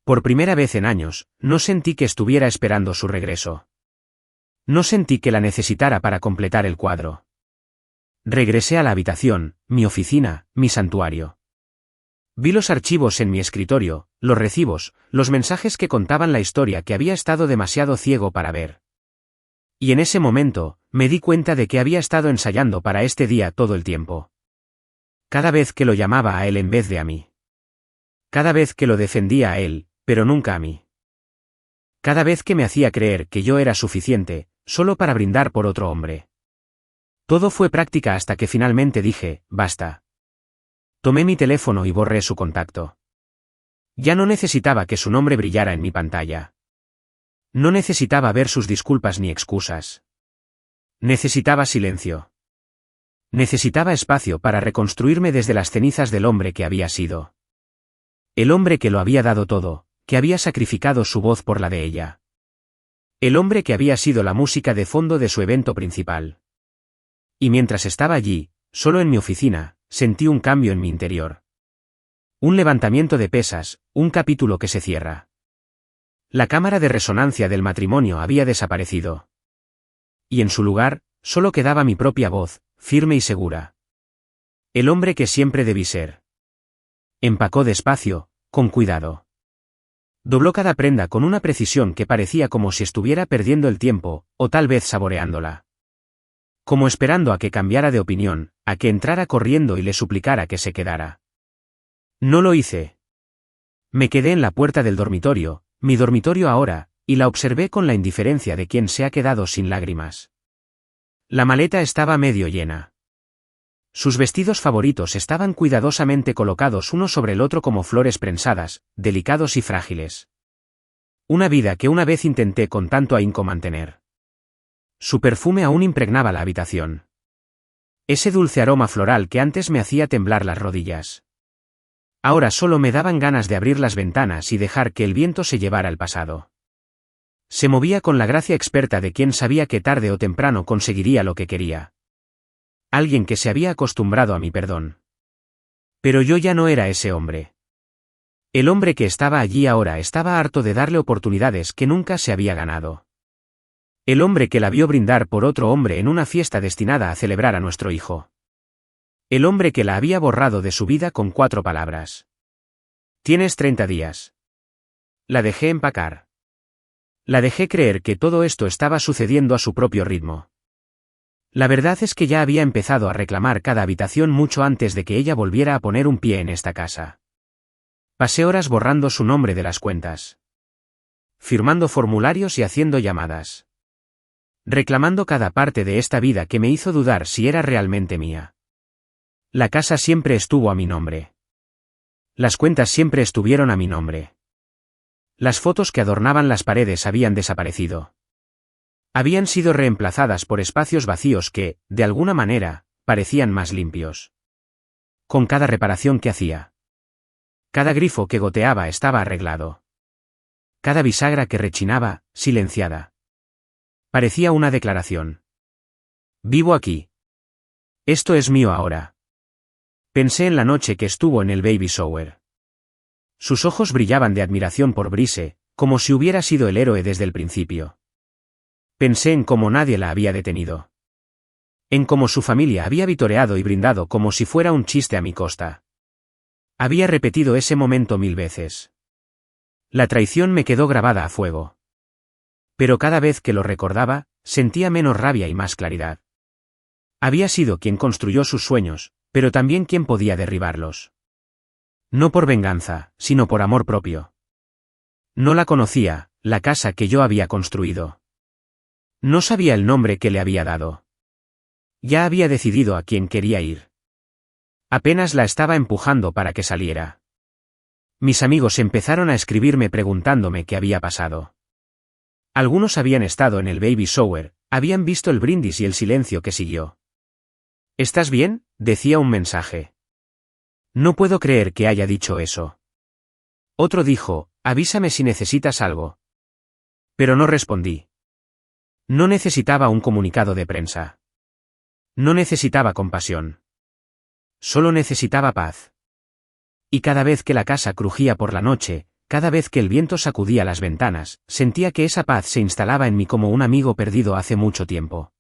Por primera vez en años, no sentí que estuviera esperando su regreso. No sentí que la necesitara para completar el cuadro. Regresé a la habitación, mi oficina, mi santuario. Vi los archivos en mi escritorio, los recibos, los mensajes que contaban la historia que había estado demasiado ciego para ver. Y en ese momento, me di cuenta de que había estado ensayando para este día todo el tiempo. Cada vez que lo llamaba a él en vez de a mí. Cada vez que lo defendía a él, pero nunca a mí. Cada vez que me hacía creer que yo era suficiente, solo para brindar por otro hombre. Todo fue práctica hasta que finalmente dije, basta. Tomé mi teléfono y borré su contacto. Ya no necesitaba que su nombre brillara en mi pantalla. No necesitaba ver sus disculpas ni excusas. Necesitaba silencio. Necesitaba espacio para reconstruirme desde las cenizas del hombre que había sido. El hombre que lo había dado todo, que había sacrificado su voz por la de ella. El hombre que había sido la música de fondo de su evento principal. Y mientras estaba allí, solo en mi oficina, sentí un cambio en mi interior. Un levantamiento de pesas, un capítulo que se cierra. La cámara de resonancia del matrimonio había desaparecido. Y en su lugar, solo quedaba mi propia voz, firme y segura. El hombre que siempre debí ser. Empacó despacio, con cuidado. Dobló cada prenda con una precisión que parecía como si estuviera perdiendo el tiempo, o tal vez saboreándola. Como esperando a que cambiara de opinión, a que entrara corriendo y le suplicara que se quedara. No lo hice. Me quedé en la puerta del dormitorio, mi dormitorio ahora, y la observé con la indiferencia de quien se ha quedado sin lágrimas. La maleta estaba medio llena. Sus vestidos favoritos estaban cuidadosamente colocados uno sobre el otro como flores prensadas, delicados y frágiles. Una vida que una vez intenté con tanto ahínco mantener. Su perfume aún impregnaba la habitación. Ese dulce aroma floral que antes me hacía temblar las rodillas. Ahora solo me daban ganas de abrir las ventanas y dejar que el viento se llevara al pasado. Se movía con la gracia experta de quien sabía que tarde o temprano conseguiría lo que quería. Alguien que se había acostumbrado a mi perdón. Pero yo ya no era ese hombre. El hombre que estaba allí ahora estaba harto de darle oportunidades que nunca se había ganado. El hombre que la vio brindar por otro hombre en una fiesta destinada a celebrar a nuestro hijo. El hombre que la había borrado de su vida con 4 palabras. Tienes 30 días. La dejé empacar. La dejé creer que todo esto estaba sucediendo a su propio ritmo. La verdad es que ya había empezado a reclamar cada habitación mucho antes de que ella volviera a poner un pie en esta casa. Pasé horas borrando su nombre de las cuentas. Firmando formularios y haciendo llamadas. Reclamando cada parte de esta vida que me hizo dudar si era realmente mía. La casa siempre estuvo a mi nombre. Las cuentas siempre estuvieron a mi nombre. Las fotos que adornaban las paredes habían desaparecido. Habían sido reemplazadas por espacios vacíos que, de alguna manera, parecían más limpios. Con cada reparación que hacía. Cada grifo que goteaba estaba arreglado. Cada bisagra que rechinaba, silenciada. Parecía una declaración. Vivo aquí. Esto es mío ahora. Pensé en la noche que estuvo en el baby shower. Sus ojos brillaban de admiración por Brise, como si hubiera sido el héroe desde el principio. Pensé en cómo nadie la había detenido. En cómo su familia había vitoreado y brindado como si fuera un chiste a mi costa. Había repetido ese momento 1000 veces. La traición me quedó grabada a fuego. Pero cada vez que lo recordaba, sentía menos rabia y más claridad. Había sido quien construyó sus sueños, pero también quien podía derribarlos. No por venganza, sino por amor propio. No la conocía, la casa que yo había construido. No sabía el nombre que le había dado. Ya había decidido a quién quería ir. Apenas la estaba empujando para que saliera. Mis amigos empezaron a escribirme preguntándome qué había pasado. Algunos habían estado en el baby shower, habían visto el brindis y el silencio que siguió. ¿Estás bien?, decía un mensaje. No puedo creer que haya dicho eso. Otro dijo, avísame si necesitas algo. Pero no respondí. No necesitaba un comunicado de prensa. No necesitaba compasión. Solo necesitaba paz. Y cada vez que la casa crujía por la noche, cada vez que el viento sacudía las ventanas, sentía que esa paz se instalaba en mí como un amigo perdido hace mucho tiempo.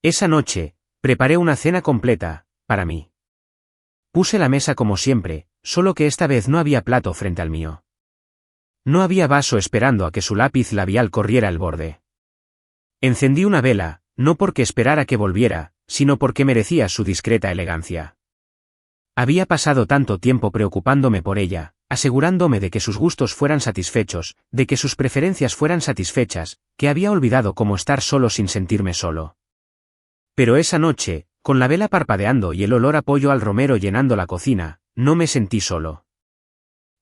Esa noche, preparé una cena completa, para mí. Puse la mesa como siempre, solo que esta vez no había plato frente al mío. No había vaso esperando a que su lápiz labial corriera el borde. Encendí una vela, no porque esperara que volviera, sino porque merecía su discreta elegancia. Había pasado tanto tiempo preocupándome por ella, asegurándome de que sus gustos fueran satisfechos, de que sus preferencias fueran satisfechas, que había olvidado cómo estar solo sin sentirme solo. Pero esa noche, con la vela parpadeando y el olor a pollo al romero llenando la cocina, no me sentí solo.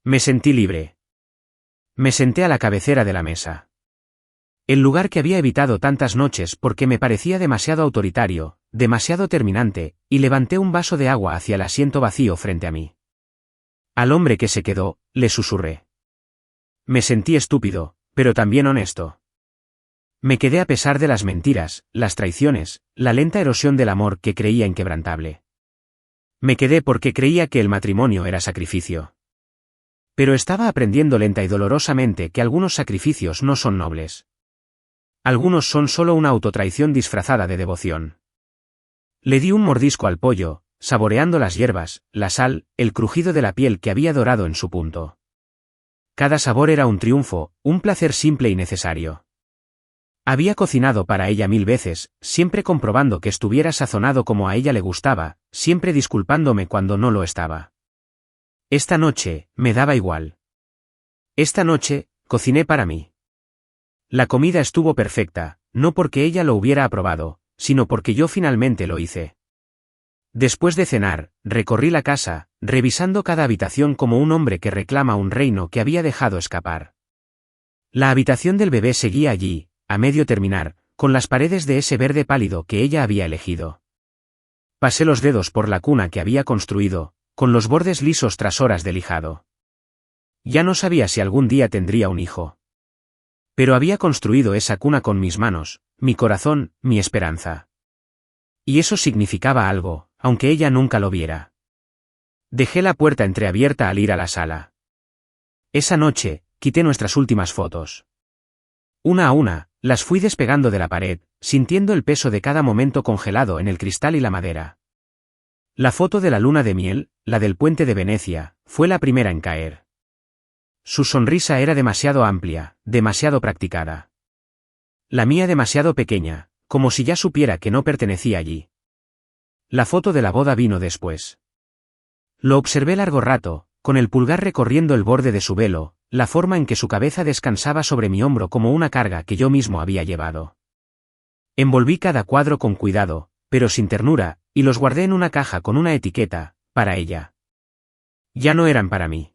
Me sentí libre. Me senté a la cabecera de la mesa. El lugar que había evitado tantas noches porque me parecía demasiado autoritario, demasiado terminante, y levanté un vaso de agua hacia el asiento vacío frente a mí. Al hombre que se quedó, le susurré. Me sentí estúpido, pero también honesto. Me quedé a pesar de las mentiras, las traiciones, la lenta erosión del amor que creía inquebrantable. Me quedé porque creía que el matrimonio era sacrificio. Pero estaba aprendiendo lenta y dolorosamente que algunos sacrificios no son nobles. Algunos son solo una autotraición disfrazada de devoción. Le di un mordisco al pollo, saboreando las hierbas, la sal, el crujido de la piel que había dorado en su punto. Cada sabor era un triunfo, un placer simple y necesario. Había cocinado para ella 1000 veces, siempre comprobando que estuviera sazonado como a ella le gustaba, siempre disculpándome cuando no lo estaba. Esta noche, me daba igual. Esta noche, cociné para mí. La comida estuvo perfecta, no porque ella lo hubiera aprobado, sino porque yo finalmente lo hice. Después de cenar, recorrí la casa, revisando cada habitación como un hombre que reclama un reino que había dejado escapar. La habitación del bebé seguía allí, a medio terminar, con las paredes de ese verde pálido que ella había elegido. Pasé los dedos por la cuna que había construido, con los bordes lisos tras horas de lijado. Ya no sabía si algún día tendría un hijo. Pero había construido esa cuna con mis manos, mi corazón, mi esperanza. Y eso significaba algo, aunque ella nunca lo viera. Dejé la puerta entreabierta al ir a la sala. Esa noche, quité nuestras últimas fotos. Una a una, las fui despegando de la pared, sintiendo el peso de cada momento congelado en el cristal y la madera. La foto de la luna de miel, la del puente de Venecia, fue la primera en caer. Su sonrisa era demasiado amplia, demasiado practicada. La mía demasiado pequeña, como si ya supiera que no pertenecía allí. La foto de la boda vino después. Lo observé largo rato, con el pulgar recorriendo el borde de su velo, la forma en que su cabeza descansaba sobre mi hombro como una carga que yo mismo había llevado. Envolví cada cuadro con cuidado, pero sin ternura, y los guardé en una caja con una etiqueta, para ella. Ya no eran para mí.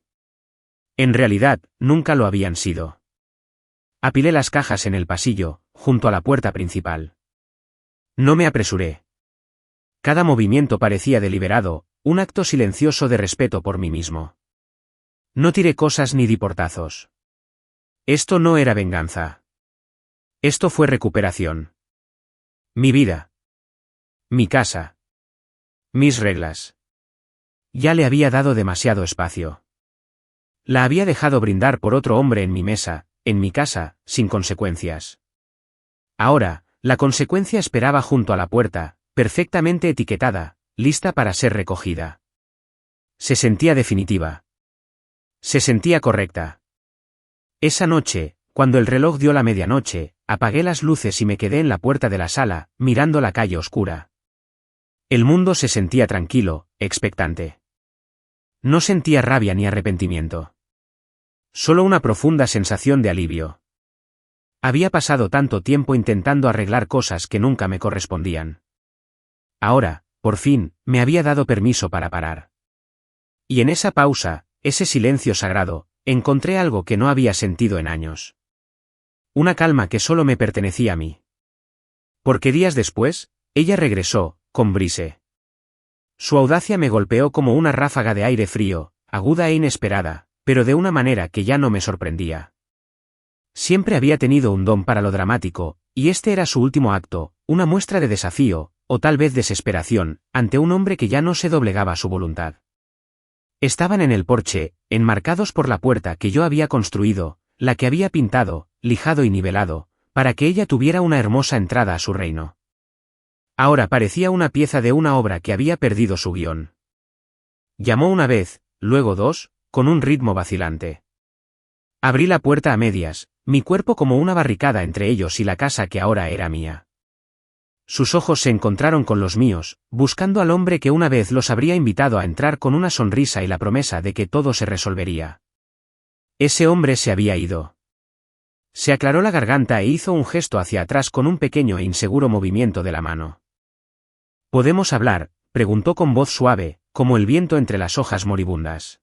En realidad, nunca lo habían sido. Apilé las cajas en el pasillo, junto a la puerta principal. No me apresuré. Cada movimiento parecía deliberado, un acto silencioso de respeto por mí mismo. No tiré cosas ni di portazos. Esto no era venganza. Esto fue recuperación. Mi vida. Mi casa. Mis reglas. Ya le había dado demasiado espacio. La había dejado brindar por otro hombre en mi mesa, en mi casa, sin consecuencias. Ahora, la consecuencia esperaba junto a la puerta, perfectamente etiquetada, lista para ser recogida. Se sentía definitiva. Se sentía correcta. Esa noche, cuando el reloj dio la medianoche, apagué las luces y me quedé en la puerta de la sala, mirando la calle oscura. El mundo se sentía tranquilo, expectante. No sentía rabia ni arrepentimiento. Solo una profunda sensación de alivio. Había pasado tanto tiempo intentando arreglar cosas que nunca me correspondían. Ahora, por fin, me había dado permiso para parar. Y en esa pausa, ese silencio sagrado, encontré algo que no había sentido en años. Una calma que solo me pertenecía a mí. Porque días después, ella regresó, con Brise. Su audacia me golpeó como una ráfaga de aire frío, aguda e inesperada, pero de una manera que ya no me sorprendía. Siempre había tenido un don para lo dramático, y este era su último acto, una muestra de desafío, o tal vez desesperación, ante un hombre que ya no se doblegaba a su voluntad. Estaban en el porche, enmarcados por la puerta que yo había construido, la que había pintado, lijado y nivelado, para que ella tuviera una hermosa entrada a su reino. Ahora parecía una pieza de una obra que había perdido su guión. Llamó una vez, luego dos, con un ritmo vacilante. Abrí la puerta a medias, mi cuerpo como una barricada entre ellos y la casa que ahora era mía. Sus ojos se encontraron con los míos, buscando al hombre que una vez los habría invitado a entrar con una sonrisa y la promesa de que todo se resolvería. Ese hombre se había ido. Se aclaró la garganta e hizo un gesto hacia atrás con un pequeño e inseguro movimiento de la mano. ¿Podemos hablar?, preguntó con voz suave, como el viento entre las hojas moribundas.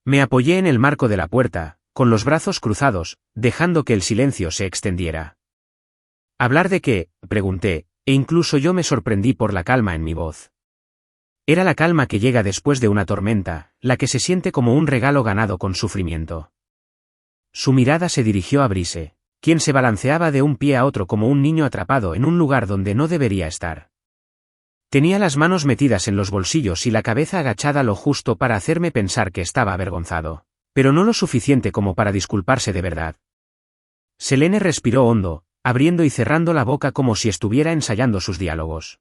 Me apoyé en el marco de la puerta, con los brazos cruzados, dejando que el silencio se extendiera. ¿Hablar de qué?, pregunté, e incluso yo me sorprendí por la calma en mi voz. Era la calma que llega después de una tormenta, la que se siente como un regalo ganado con sufrimiento. Su mirada se dirigió a Brise, quien se balanceaba de un pie a otro como un niño atrapado en un lugar donde no debería estar. Tenía las manos metidas en los bolsillos y la cabeza agachada lo justo para hacerme pensar que estaba avergonzado, pero no lo suficiente como para disculparse de verdad. Selene respiró hondo, abriendo y cerrando la boca como si estuviera ensayando sus diálogos.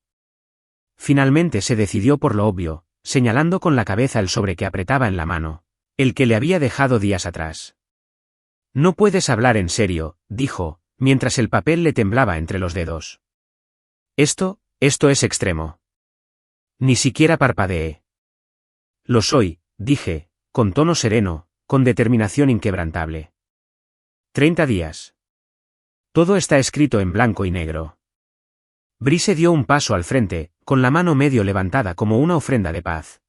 Finalmente se decidió por lo obvio, señalando con la cabeza el sobre que apretaba en la mano, el que le había dejado días atrás. No puedes hablar en serio, dijo, mientras el papel le temblaba entre los dedos. Esto es extremo. Ni siquiera parpadeé. Lo soy, dije, con tono sereno, con determinación inquebrantable. 30 días. Todo está escrito en blanco y negro. Brice dio un paso al frente, con la mano medio levantada como una ofrenda de paz.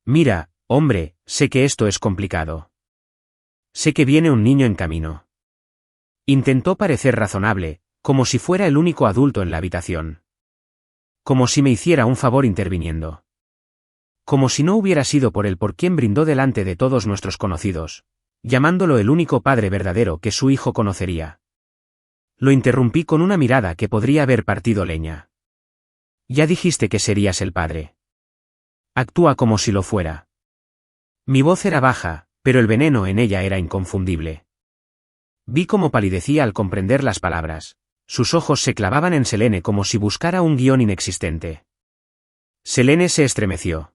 Mira, hombre, sé que esto es complicado. Sé que viene un niño en camino. Intentó parecer razonable, como si fuera el único adulto en la habitación. Como si me hiciera un favor interviniendo. Como si no hubiera sido por él por quien brindó delante de todos nuestros conocidos, llamándolo el único padre verdadero que su hijo conocería. Lo interrumpí con una mirada que podría haber partido leña. Ya dijiste que serías el padre. Actúa como si lo fuera. Mi voz era baja, pero el veneno en ella era inconfundible. Vi cómo palidecía al comprender las palabras. Sus ojos se clavaban en Selene como si buscara un guión inexistente. Selene se estremeció.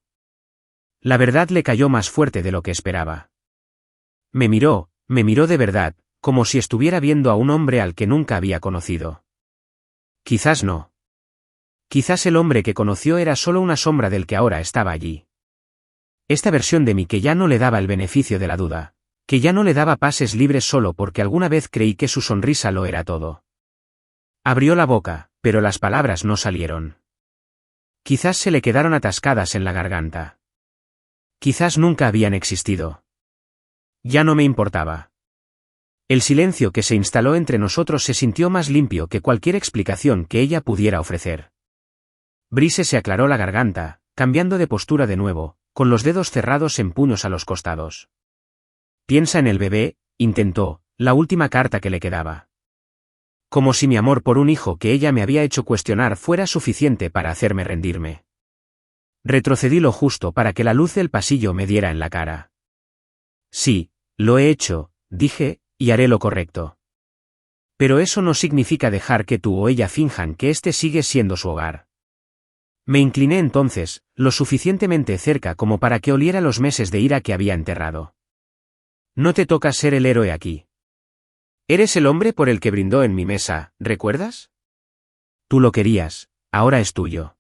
La verdad le cayó más fuerte de lo que esperaba. Me miró de verdad, como si estuviera viendo a un hombre al que nunca había conocido. Quizás no. Quizás el hombre que conoció era solo una sombra del que ahora estaba allí. Esta versión de mí que ya no le daba el beneficio de la duda, que ya no le daba pases libres solo porque alguna vez creí que su sonrisa lo era todo. Abrió la boca, pero las palabras no salieron. Quizás se le quedaron atascadas en la garganta. Quizás nunca habían existido. Ya no me importaba. El silencio que se instaló entre nosotros se sintió más limpio que cualquier explicación que ella pudiera ofrecer. Brice se aclaró la garganta, cambiando de postura de nuevo, con los dedos cerrados en puños a los costados. Piensa en el bebé, intentó, la última carta que le quedaba. Como si mi amor por un hijo que ella me había hecho cuestionar fuera suficiente para hacerme rendirme. Retrocedí lo justo para que la luz del pasillo me diera en la cara. Sí, lo he hecho, dije, y haré lo correcto. Pero eso no significa dejar que tú o ella finjan que este sigue siendo su hogar. Me incliné entonces, lo suficientemente cerca como para que oliera los meses de ira que había enterrado. No te toca ser el héroe aquí. Eres el hombre por el que brindó en mi mesa, ¿recuerdas? Tú lo querías, ahora es tuyo.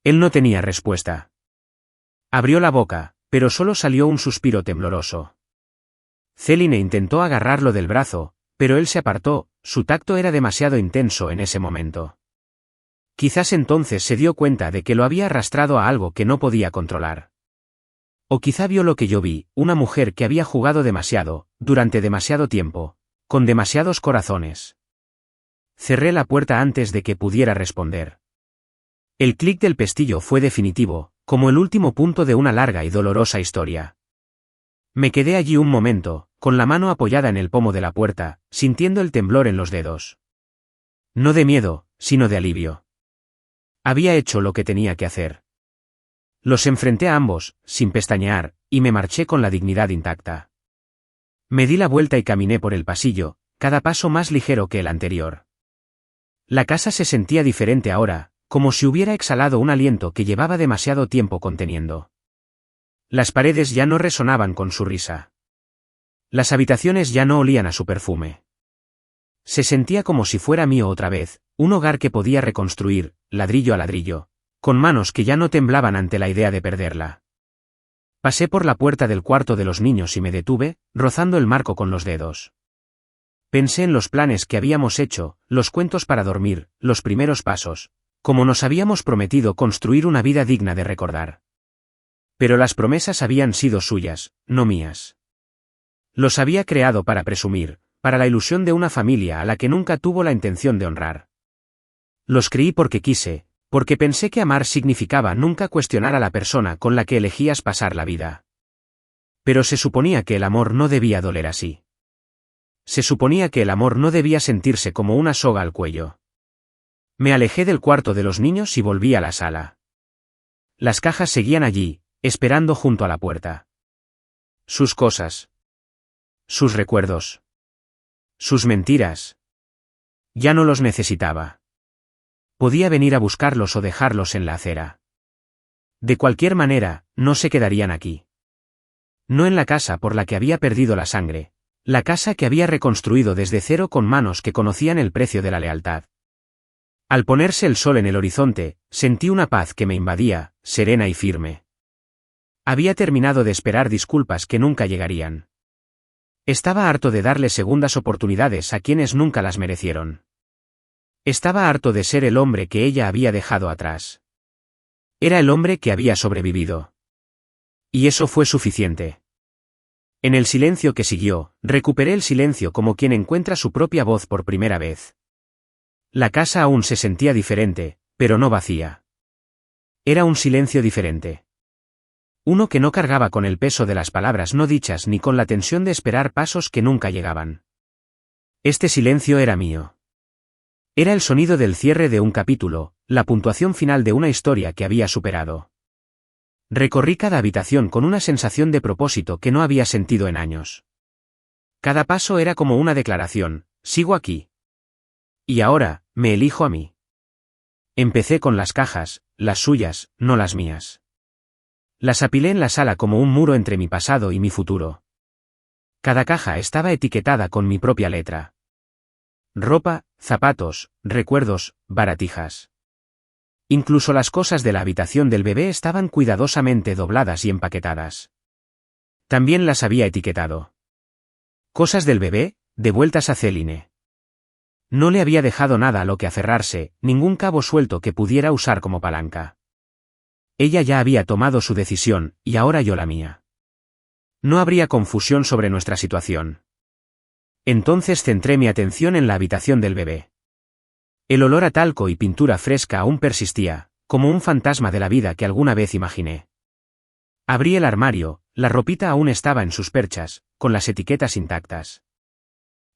Él no tenía respuesta. Abrió la boca, pero solo salió un suspiro tembloroso. Celine intentó agarrarlo del brazo, pero él se apartó, su tacto era demasiado intenso en ese momento. Quizás entonces se dio cuenta de que lo había arrastrado a algo que no podía controlar. O quizá vio lo que yo vi, una mujer que había jugado demasiado, durante demasiado tiempo, con demasiados corazones. Cerré la puerta antes de que pudiera responder. El clic del pestillo fue definitivo, como el último punto de una larga y dolorosa historia. Me quedé allí un momento, con la mano apoyada en el pomo de la puerta, sintiendo el temblor en los dedos. No de miedo, sino de alivio. Había hecho lo que tenía que hacer. Los enfrenté a ambos, sin pestañear, y me marché con la dignidad intacta. Me di la vuelta y caminé por el pasillo, cada paso más ligero que el anterior. La casa se sentía diferente ahora, como si hubiera exhalado un aliento que llevaba demasiado tiempo conteniendo. Las paredes ya no resonaban con su risa. Las habitaciones ya no olían a su perfume. Se sentía como si fuera mío otra vez, un hogar que podía reconstruir, ladrillo a ladrillo, con manos que ya no temblaban ante la idea de perderla. Pasé por la puerta del cuarto de los niños y me detuve, rozando el marco con los dedos. Pensé en los planes que habíamos hecho, los cuentos para dormir, los primeros pasos, como nos habíamos prometido construir una vida digna de recordar. Pero las promesas habían sido suyas, no mías. Los había creado para presumir, para la ilusión de una familia a la que nunca tuvo la intención de honrar. Los creí porque quise, porque pensé que amar significaba nunca cuestionar a la persona con la que elegías pasar la vida. Pero se suponía que el amor no debía doler así. Se suponía que el amor no debía sentirse como una soga al cuello. Me alejé del cuarto de los niños y volví a la sala. Las cajas seguían allí, esperando junto a la puerta. Sus cosas. Sus recuerdos. Sus mentiras. Ya no los necesitaba. Podía venir a buscarlos o dejarlos en la acera. De cualquier manera, no se quedarían aquí. No en la casa por la que había perdido la sangre, la casa que había reconstruido desde cero con manos que conocían el precio de la lealtad. Al ponerse el sol en el horizonte, sentí una paz que me invadía, serena y firme. Había terminado de esperar disculpas que nunca llegarían. Estaba harto de darle segundas oportunidades a quienes nunca las merecieron. Estaba harto de ser el hombre que ella había dejado atrás. Era el hombre que había sobrevivido. Y eso fue suficiente. En el silencio que siguió, recuperé el silencio como quien encuentra su propia voz por primera vez. La casa aún se sentía diferente, pero no vacía. Era un silencio diferente. Uno que no cargaba con el peso de las palabras no dichas ni con la tensión de esperar pasos que nunca llegaban. Este silencio era mío. Era el sonido del cierre de un capítulo, la puntuación final de una historia que había superado. Recorrí cada habitación con una sensación de propósito que no había sentido en años. Cada paso era como una declaración: sigo aquí. Y ahora, me elijo a mí. Empecé con las cajas, las suyas, no las mías. Las apilé en la sala como un muro entre mi pasado y mi futuro. Cada caja estaba etiquetada con mi propia letra. Ropa, zapatos, recuerdos, baratijas. Incluso las cosas de la habitación del bebé estaban cuidadosamente dobladas y empaquetadas. También las había etiquetado. Cosas del bebé, devueltas a Céline. No le había dejado nada a lo que aferrarse, ningún cabo suelto que pudiera usar como palanca. Ella ya había tomado su decisión, y ahora yo la mía. No habría confusión sobre nuestra situación. Entonces centré mi atención en la habitación del bebé. El olor a talco y pintura fresca aún persistía, como un fantasma de la vida que alguna vez imaginé. Abrí el armario, la ropita aún estaba en sus perchas, con las etiquetas intactas.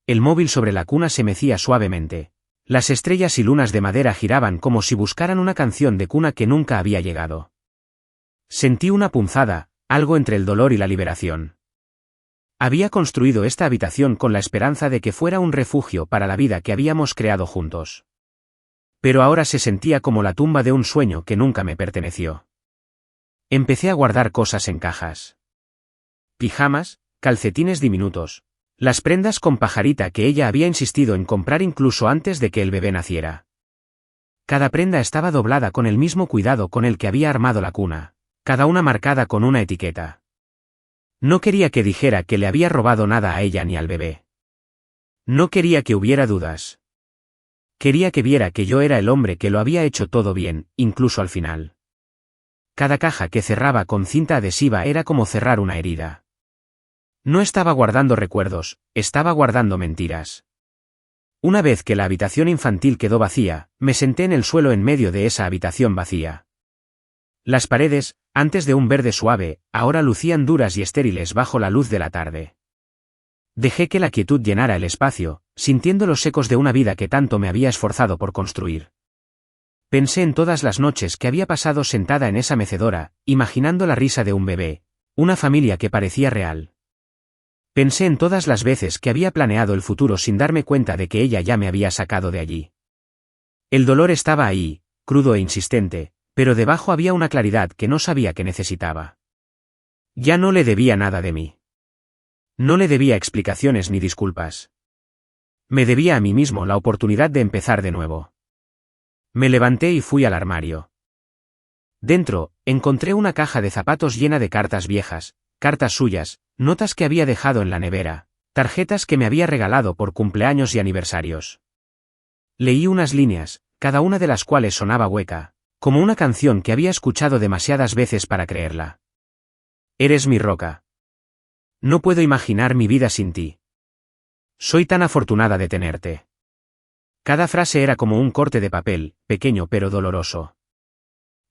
El móvil sobre la cuna se mecía suavemente. Las estrellas y lunas de madera giraban como si buscaran una canción de cuna que nunca había llegado. Sentí una punzada, algo entre el dolor y la liberación. Había construido esta habitación con la esperanza de que fuera un refugio para la vida que habíamos creado juntos. Pero ahora se sentía como la tumba de un sueño que nunca me perteneció. Empecé a guardar cosas en cajas. Pijamas, calcetines diminutos, las prendas con pajarita que ella había insistido en comprar incluso antes de que el bebé naciera. Cada prenda estaba doblada con el mismo cuidado con el que había armado la cuna, cada una marcada con una etiqueta. No quería que dijera que le había robado nada a ella ni al bebé. No quería que hubiera dudas. Quería que viera que yo era el hombre que lo había hecho todo bien, incluso al final. Cada caja que cerraba con cinta adhesiva era como cerrar una herida. No estaba guardando recuerdos, estaba guardando mentiras. Una vez que la habitación infantil quedó vacía, me senté en el suelo en medio de esa habitación vacía. Las paredes, antes de un verde suave, ahora lucían duras y estériles bajo la luz de la tarde. Dejé que la quietud llenara el espacio, sintiendo los ecos de una vida que tanto me había esforzado por construir. Pensé en todas las noches que había pasado sentada en esa mecedora, imaginando la risa de un bebé, una familia que parecía real. Pensé en todas las veces que había planeado el futuro sin darme cuenta de que ella ya me había sacado de allí. El dolor estaba ahí, crudo e insistente, pero debajo había una claridad que no sabía que necesitaba. Ya no le debía nada de mí. No le debía explicaciones ni disculpas. Me debía a mí mismo la oportunidad de empezar de nuevo. Me levanté y fui al armario. Dentro, encontré una caja de zapatos llena de cartas viejas, cartas suyas, notas que había dejado en la nevera, tarjetas que me había regalado por cumpleaños y aniversarios. Leí unas líneas, cada una de las cuales sonaba hueca, como una canción que había escuchado demasiadas veces para creerla. Eres mi roca. No puedo imaginar mi vida sin ti. Soy tan afortunada de tenerte. Cada frase era como un corte de papel, pequeño pero doloroso.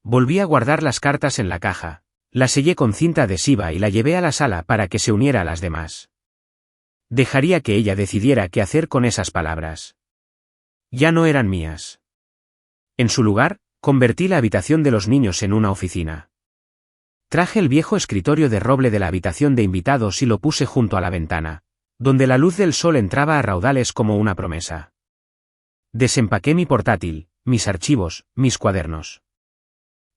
Volví a guardar las cartas en la caja, la sellé con cinta adhesiva y la llevé a la sala para que se uniera a las demás. Dejaría que ella decidiera qué hacer con esas palabras. Ya no eran mías. En su lugar, convertí la habitación de los niños en una oficina. Traje el viejo escritorio de roble de la habitación de invitados y lo puse junto a la ventana, donde la luz del sol entraba a raudales como una promesa. Desempaqué mi portátil, mis archivos, mis cuadernos.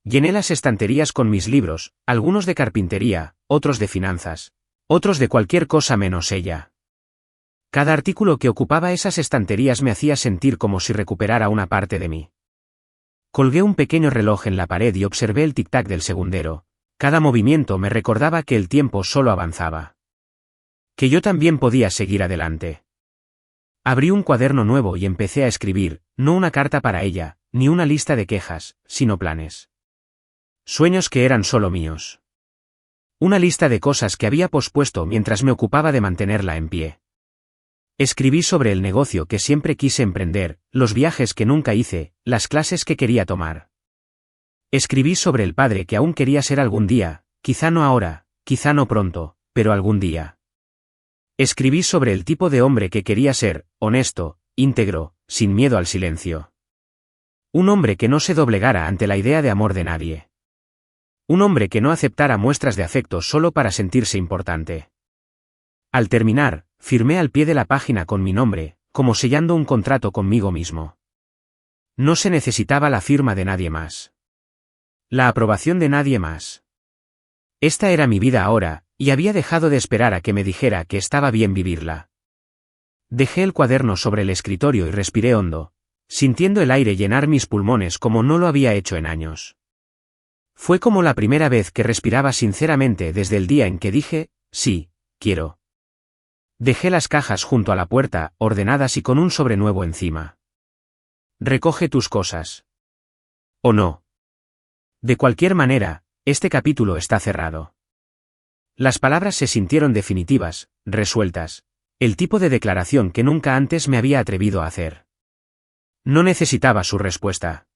Llené las estanterías con mis libros, algunos de carpintería, otros de finanzas, otros de cualquier cosa menos ella. Cada artículo que ocupaba esas estanterías me hacía sentir como si recuperara una parte de mí. Colgué un pequeño reloj en la pared y observé el tic-tac del segundero, Cada movimiento me recordaba que el tiempo solo avanzaba. Que yo también podía seguir adelante. Abrí un cuaderno nuevo y empecé a escribir, no una carta para ella, ni una lista de quejas, sino planes. Sueños que eran solo míos. Una lista de cosas que había pospuesto mientras me ocupaba de mantenerla en pie. Escribí sobre el negocio que siempre quise emprender, los viajes que nunca hice, las clases que quería tomar. Escribí sobre el padre que aún quería ser algún día, quizá no ahora, quizá no pronto, pero algún día. Escribí sobre el tipo de hombre que quería ser, honesto, íntegro, sin miedo al silencio. Un hombre que no se doblegara ante la idea de amor de nadie. Un hombre que no aceptara muestras de afecto solo para sentirse importante. Al terminar, firmé al pie de la página con mi nombre, como sellando un contrato conmigo mismo. No se necesitaba la firma de nadie más. La aprobación de nadie más. Esta era mi vida ahora, y había dejado de esperar a que me dijera que estaba bien vivirla. Dejé el cuaderno sobre el escritorio y respiré hondo, sintiendo el aire llenar mis pulmones como no lo había hecho en años. Fue como la primera vez que respiraba sinceramente desde el día en que dije, sí, quiero. Dejé las cajas junto a la puerta, ordenadas y con un sobre nuevo encima. Recoge tus cosas. ¿O no? De cualquier manera, este capítulo está cerrado. Las palabras se sintieron definitivas, resueltas, el tipo de declaración que nunca antes me había atrevido a hacer. No necesitaba su respuesta.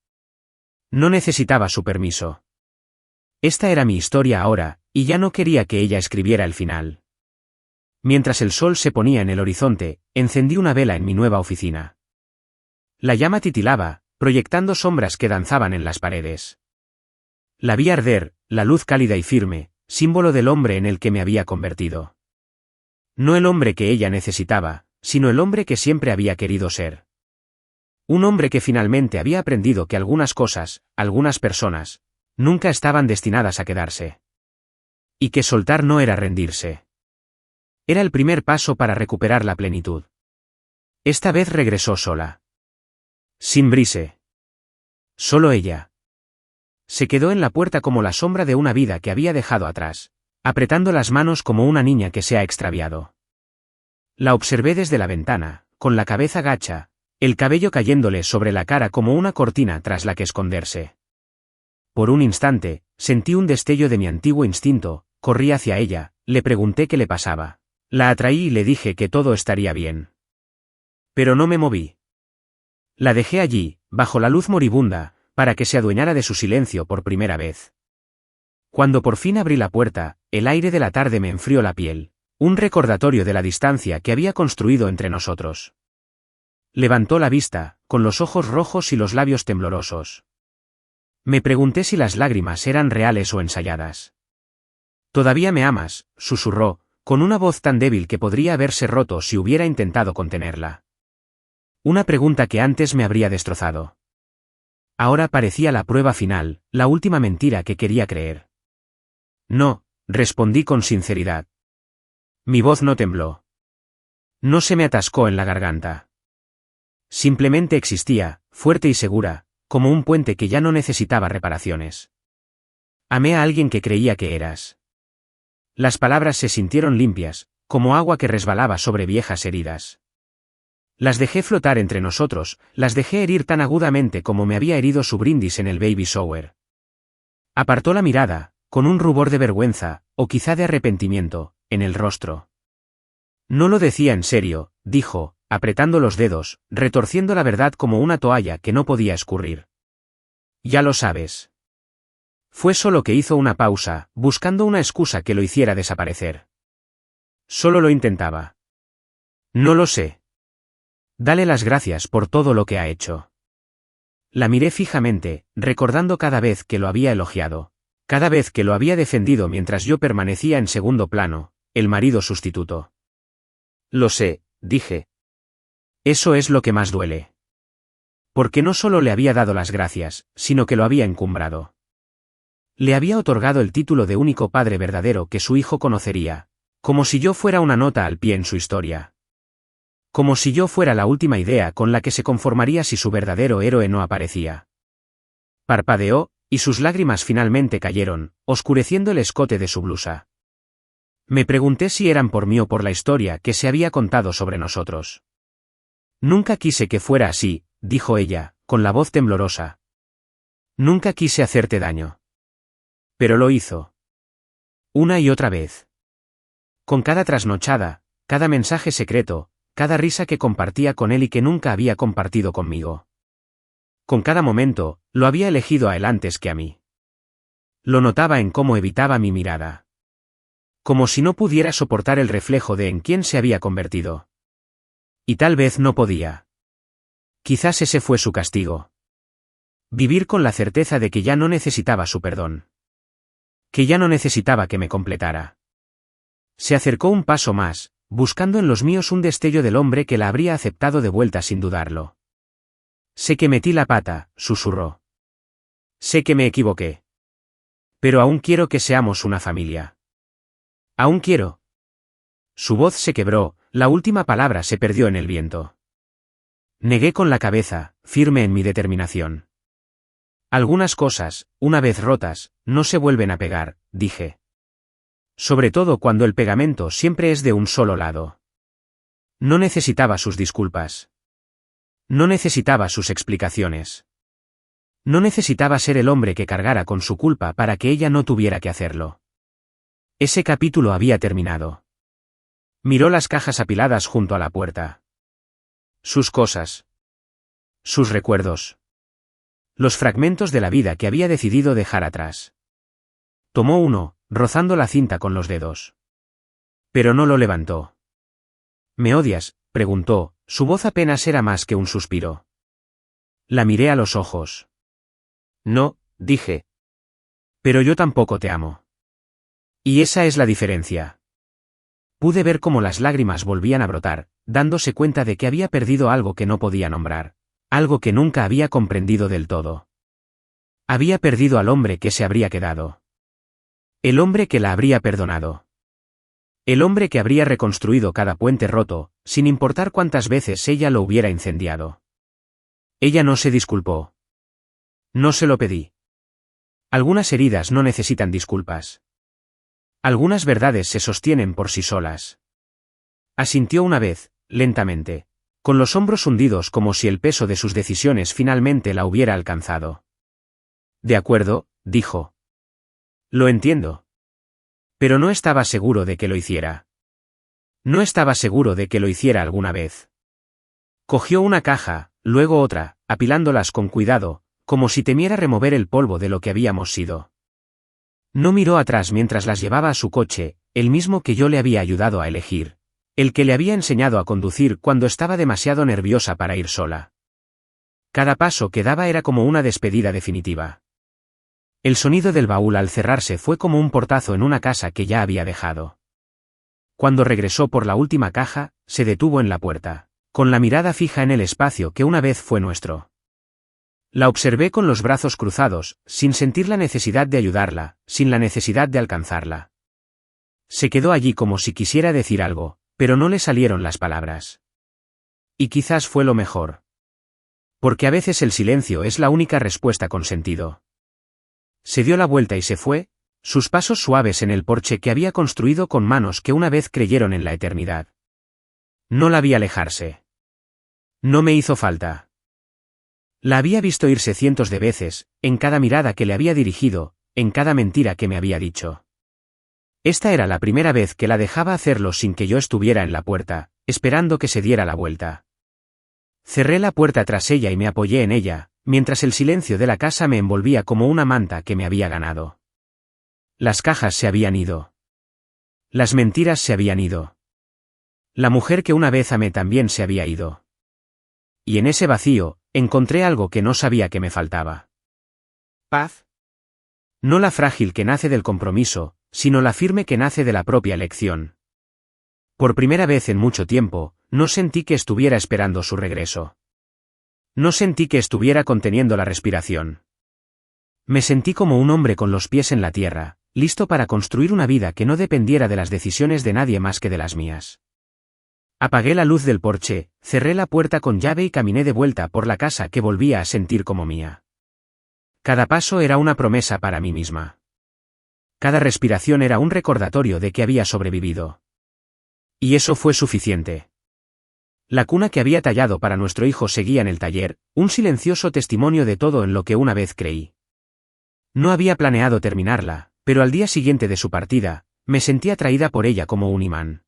No necesitaba su permiso. Esta era mi historia ahora, y ya no quería que ella escribiera el final. Mientras el sol se ponía en el horizonte, encendí una vela en mi nueva oficina. La llama titilaba, proyectando sombras que danzaban en las paredes. La vi arder, la luz cálida y firme, símbolo del hombre en el que me había convertido. No el hombre que ella necesitaba, sino el hombre que siempre había querido ser. Un hombre que finalmente había aprendido que algunas cosas, algunas personas, nunca estaban destinadas a quedarse. Y que soltar no era rendirse. Era el primer paso para recuperar la plenitud. Esta vez regresó sola. Sin Brise. Solo ella. Se quedó en la puerta como la sombra de una vida que había dejado atrás, apretando las manos como una niña que se ha extraviado. La observé desde la ventana, con la cabeza gacha, el cabello cayéndole sobre la cara como una cortina tras la que esconderse. Por un instante, sentí un destello de mi antiguo instinto, corrí hacia ella, le pregunté qué le pasaba. La atraí y le dije que todo estaría bien. Pero no me moví. La dejé allí, bajo la luz moribunda, para que se adueñara de su silencio por primera vez. Cuando por fin abrí la puerta, el aire de la tarde me enfrió la piel, un recordatorio de la distancia que había construido entre nosotros. Levantó la vista, con los ojos rojos y los labios temblorosos. Me pregunté si las lágrimas eran reales o ensayadas. «Todavía me amas», susurró, con una voz tan débil que podría haberse roto si hubiera intentado contenerla. Una pregunta que antes me habría destrozado. Ahora parecía la prueba final, la última mentira que quería creer. No, respondí con sinceridad. Mi voz no tembló. No se me atascó en la garganta. Simplemente existía, fuerte y segura, como un puente que ya no necesitaba reparaciones. Amé a alguien que creía que eras. Las palabras se sintieron limpias, como agua que resbalaba sobre viejas heridas. Las dejé flotar entre nosotros, las dejé herir tan agudamente como me había herido su brindis en el baby shower. Apartó la mirada, con un rubor de vergüenza, o quizá de arrepentimiento, en el rostro. No lo decía en serio, dijo, apretando los dedos, retorciendo la verdad como una toalla que no podía escurrir. Ya lo sabes. Fue solo que hizo una pausa, buscando una excusa que lo hiciera desaparecer. Solo lo intentaba. No lo sé. Dale las gracias por todo lo que ha hecho. La miré fijamente, recordando cada vez que lo había elogiado, cada vez que lo había defendido mientras yo permanecía en segundo plano, el marido sustituto. Lo sé, dije. Eso es lo que más duele. Porque no solo le había dado las gracias, sino que lo había encumbrado. Le había otorgado el título de único padre verdadero que su hijo conocería, como si yo fuera una nota al pie en su historia. Como si yo fuera la última idea con la que se conformaría si su verdadero héroe no aparecía. Parpadeó, y sus lágrimas finalmente cayeron, oscureciendo el escote de su blusa. Me pregunté si eran por mí o por la historia que se había contado sobre nosotros. Nunca quise que fuera así, dijo ella, con la voz temblorosa. Nunca quise hacerte daño. Pero lo hizo. Una y otra vez. Con cada trasnochada, cada mensaje secreto, cada risa que compartía con él y que nunca había compartido conmigo. Con cada momento, lo había elegido a él antes que a mí. Lo notaba en cómo evitaba mi mirada. Como si no pudiera soportar el reflejo de en quién se había convertido. Y tal vez no podía. Quizás ese fue su castigo. Vivir con la certeza de que ya no necesitaba su perdón. Que ya no necesitaba que me completara. Se acercó un paso más, buscando en los míos un destello del hombre que la habría aceptado de vuelta sin dudarlo. Sé que metí la pata, susurró. Sé que me equivoqué. Pero aún quiero que seamos una familia. Aún quiero. Su voz se quebró, la última palabra se perdió en el viento. Negué con la cabeza, firme en mi determinación. Algunas cosas, una vez rotas, no se vuelven a pegar, dije. Sobre todo cuando el pegamento siempre es de un solo lado. No necesitaba sus disculpas. No necesitaba sus explicaciones. No necesitaba ser el hombre que cargara con su culpa para que ella no tuviera que hacerlo. Ese capítulo había terminado. Miró las cajas apiladas junto a la puerta. Sus cosas. Sus recuerdos. Los fragmentos de la vida que había decidido dejar atrás. Tomó uno, rozando la cinta con los dedos. Pero no lo levantó. ¿Me odias?, preguntó, su voz apenas era más que un suspiro. La miré a los ojos. No, dije. Pero yo tampoco te amo. Y esa es la diferencia. Pude ver cómo las lágrimas volvían a brotar, dándose cuenta de que había perdido algo que no podía nombrar, algo que nunca había comprendido del todo. Había perdido al hombre que se habría quedado. El hombre que la habría perdonado. El hombre que habría reconstruido cada puente roto, sin importar cuántas veces ella lo hubiera incendiado. Ella no se disculpó. No se lo pedí. Algunas heridas no necesitan disculpas. Algunas verdades se sostienen por sí solas. Asintió una vez, lentamente, con los hombros hundidos como si el peso de sus decisiones finalmente la hubiera alcanzado. De acuerdo, dijo. Lo entiendo. Pero no estaba seguro de que lo hiciera. No estaba seguro de que lo hiciera alguna vez. Cogió una caja, luego otra, apilándolas con cuidado, como si temiera remover el polvo de lo que habíamos sido. No miró atrás mientras las llevaba a su coche, el mismo que yo le había ayudado a elegir, el que le había enseñado a conducir cuando estaba demasiado nerviosa para ir sola. Cada paso que daba era como una despedida definitiva. El sonido del baúl al cerrarse fue como un portazo en una casa que ya había dejado. Cuando regresó por la última caja, se detuvo en la puerta, con la mirada fija en el espacio que una vez fue nuestro. La observé con los brazos cruzados, sin sentir la necesidad de ayudarla, sin la necesidad de alcanzarla. Se quedó allí como si quisiera decir algo, pero no le salieron las palabras. Y quizás fue lo mejor. Porque a veces el silencio es la única respuesta con sentido. Se dio la vuelta y se fue, sus pasos suaves en el porche que había construido con manos que una vez creyeron en la eternidad. No la vi alejarse. No me hizo falta. La había visto irse cientos de veces, en cada mirada que le había dirigido, en cada mentira que me había dicho. Esta era la primera vez que la dejaba hacerlo sin que yo estuviera en la puerta, esperando que se diera la vuelta. Cerré la puerta tras ella y me apoyé en ella, mientras el silencio de la casa me envolvía como una manta que me había ganado. Las cajas se habían ido. Las mentiras se habían ido. La mujer que una vez amé también se había ido. Y en ese vacío, encontré algo que no sabía que me faltaba. Paz. No la frágil que nace del compromiso, sino la firme que nace de la propia elección. Por primera vez en mucho tiempo, no sentí que estuviera esperando su regreso. No sentí que estuviera conteniendo la respiración. Me sentí como un hombre con los pies en la tierra, listo para construir una vida que no dependiera de las decisiones de nadie más que de las mías. Apagué la luz del porche, cerré la puerta con llave y caminé de vuelta por la casa que volvía a sentir como mía. Cada paso era una promesa para mí misma. Cada respiración era un recordatorio de que había sobrevivido. Y eso fue suficiente. La cuna que había tallado para nuestro hijo seguía en el taller, un silencioso testimonio de todo en lo que una vez creí. No había planeado terminarla, pero al día siguiente de su partida, me sentí atraída por ella como un imán.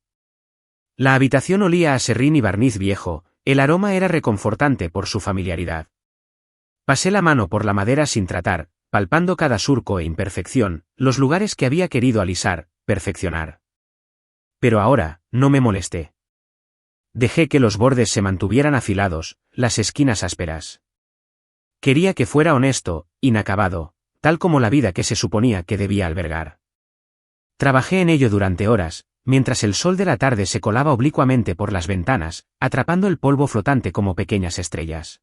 La habitación olía a serrín y barniz viejo, el aroma era reconfortante por su familiaridad. Pasé la mano por la madera sin tratar, palpando cada surco e imperfección, los lugares que había querido alisar, perfeccionar. Pero ahora, no me molesté. Dejé que los bordes se mantuvieran afilados, las esquinas ásperas. Quería que fuera honesto, inacabado, tal como la vida que se suponía que debía albergar. Trabajé en ello durante horas, mientras el sol de la tarde se colaba oblicuamente por las ventanas, atrapando el polvo flotante como pequeñas estrellas.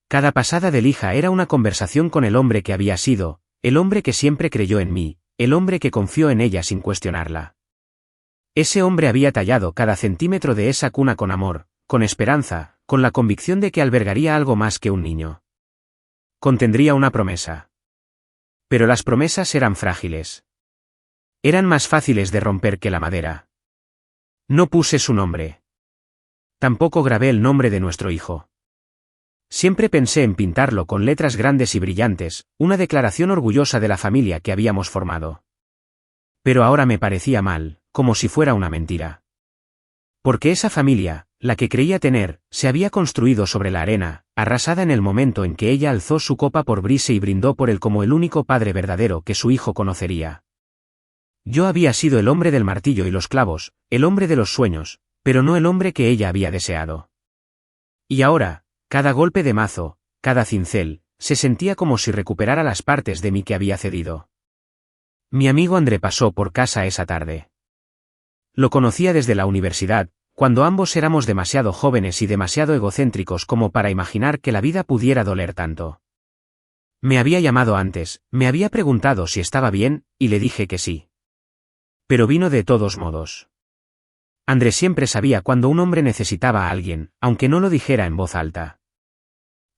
Cada pasada de lija era una conversación con el hombre que había sido, el hombre que siempre creyó en mí, el hombre que confió en ella sin cuestionarla. Ese hombre había tallado cada centímetro de esa cuna con amor, con esperanza, con la convicción de que albergaría algo más que un niño. Contendría una promesa. Pero las promesas eran frágiles. Eran más fáciles de romper que la madera. No puse su nombre. Tampoco grabé el nombre de nuestro hijo. Siempre pensé en pintarlo con letras grandes y brillantes, una declaración orgullosa de la familia que habíamos formado. Pero ahora me parecía mal, como si fuera una mentira. Porque esa familia, la que creía tener, se había construido sobre la arena, arrasada en el momento en que ella alzó su copa por Brise y brindó por él como el único padre verdadero que su hijo conocería. Yo había sido el hombre del martillo y los clavos, el hombre de los sueños, pero no el hombre que ella había deseado. Y ahora, cada golpe de mazo, cada cincel, se sentía como si recuperara las partes de mí que había cedido. Mi amigo André pasó por casa esa tarde. Lo conocía desde la universidad, cuando ambos éramos demasiado jóvenes y demasiado egocéntricos como para imaginar que la vida pudiera doler tanto. Me había llamado antes, me había preguntado si estaba bien, y le dije que sí. Pero vino de todos modos. André siempre sabía cuando un hombre necesitaba a alguien, aunque no lo dijera en voz alta.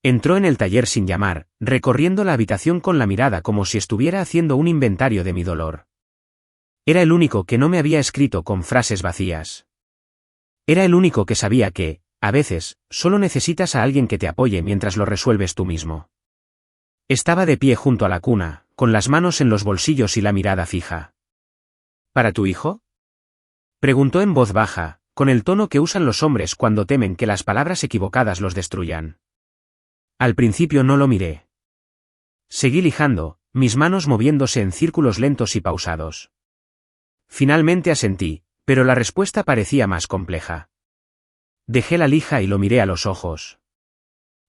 Entró en el taller sin llamar, recorriendo la habitación con la mirada como si estuviera haciendo un inventario de mi dolor. Era el único que no me había escrito con frases vacías. Era el único que sabía que, a veces, solo necesitas a alguien que te apoye mientras lo resuelves tú mismo. Estaba de pie junto a la cuna, con las manos en los bolsillos y la mirada fija. ¿Para tu hijo?, preguntó en voz baja, con el tono que usan los hombres cuando temen que las palabras equivocadas los destruyan. Al principio no lo miré. Seguí lijando, mis manos moviéndose en círculos lentos y pausados. Finalmente asentí, pero la respuesta parecía más compleja. Dejé la lija y lo miré a los ojos.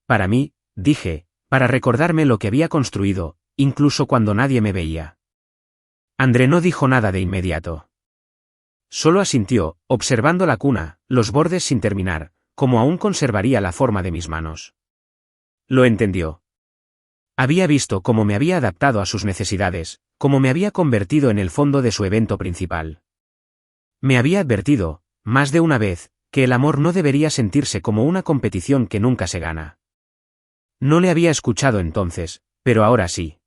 Para mí, dije, para recordarme lo que había construido, incluso cuando nadie me veía. André no dijo nada de inmediato. Solo asintió, observando la cuna, los bordes sin terminar, como aún conservaría la forma de mis manos. Lo entendió. Había visto cómo me había adaptado a sus necesidades, cómo me había convertido en el fondo de su evento principal. Me había advertido, más de una vez, que el amor no debería sentirse como una competición que nunca se gana. No le había escuchado entonces, pero ahora sí.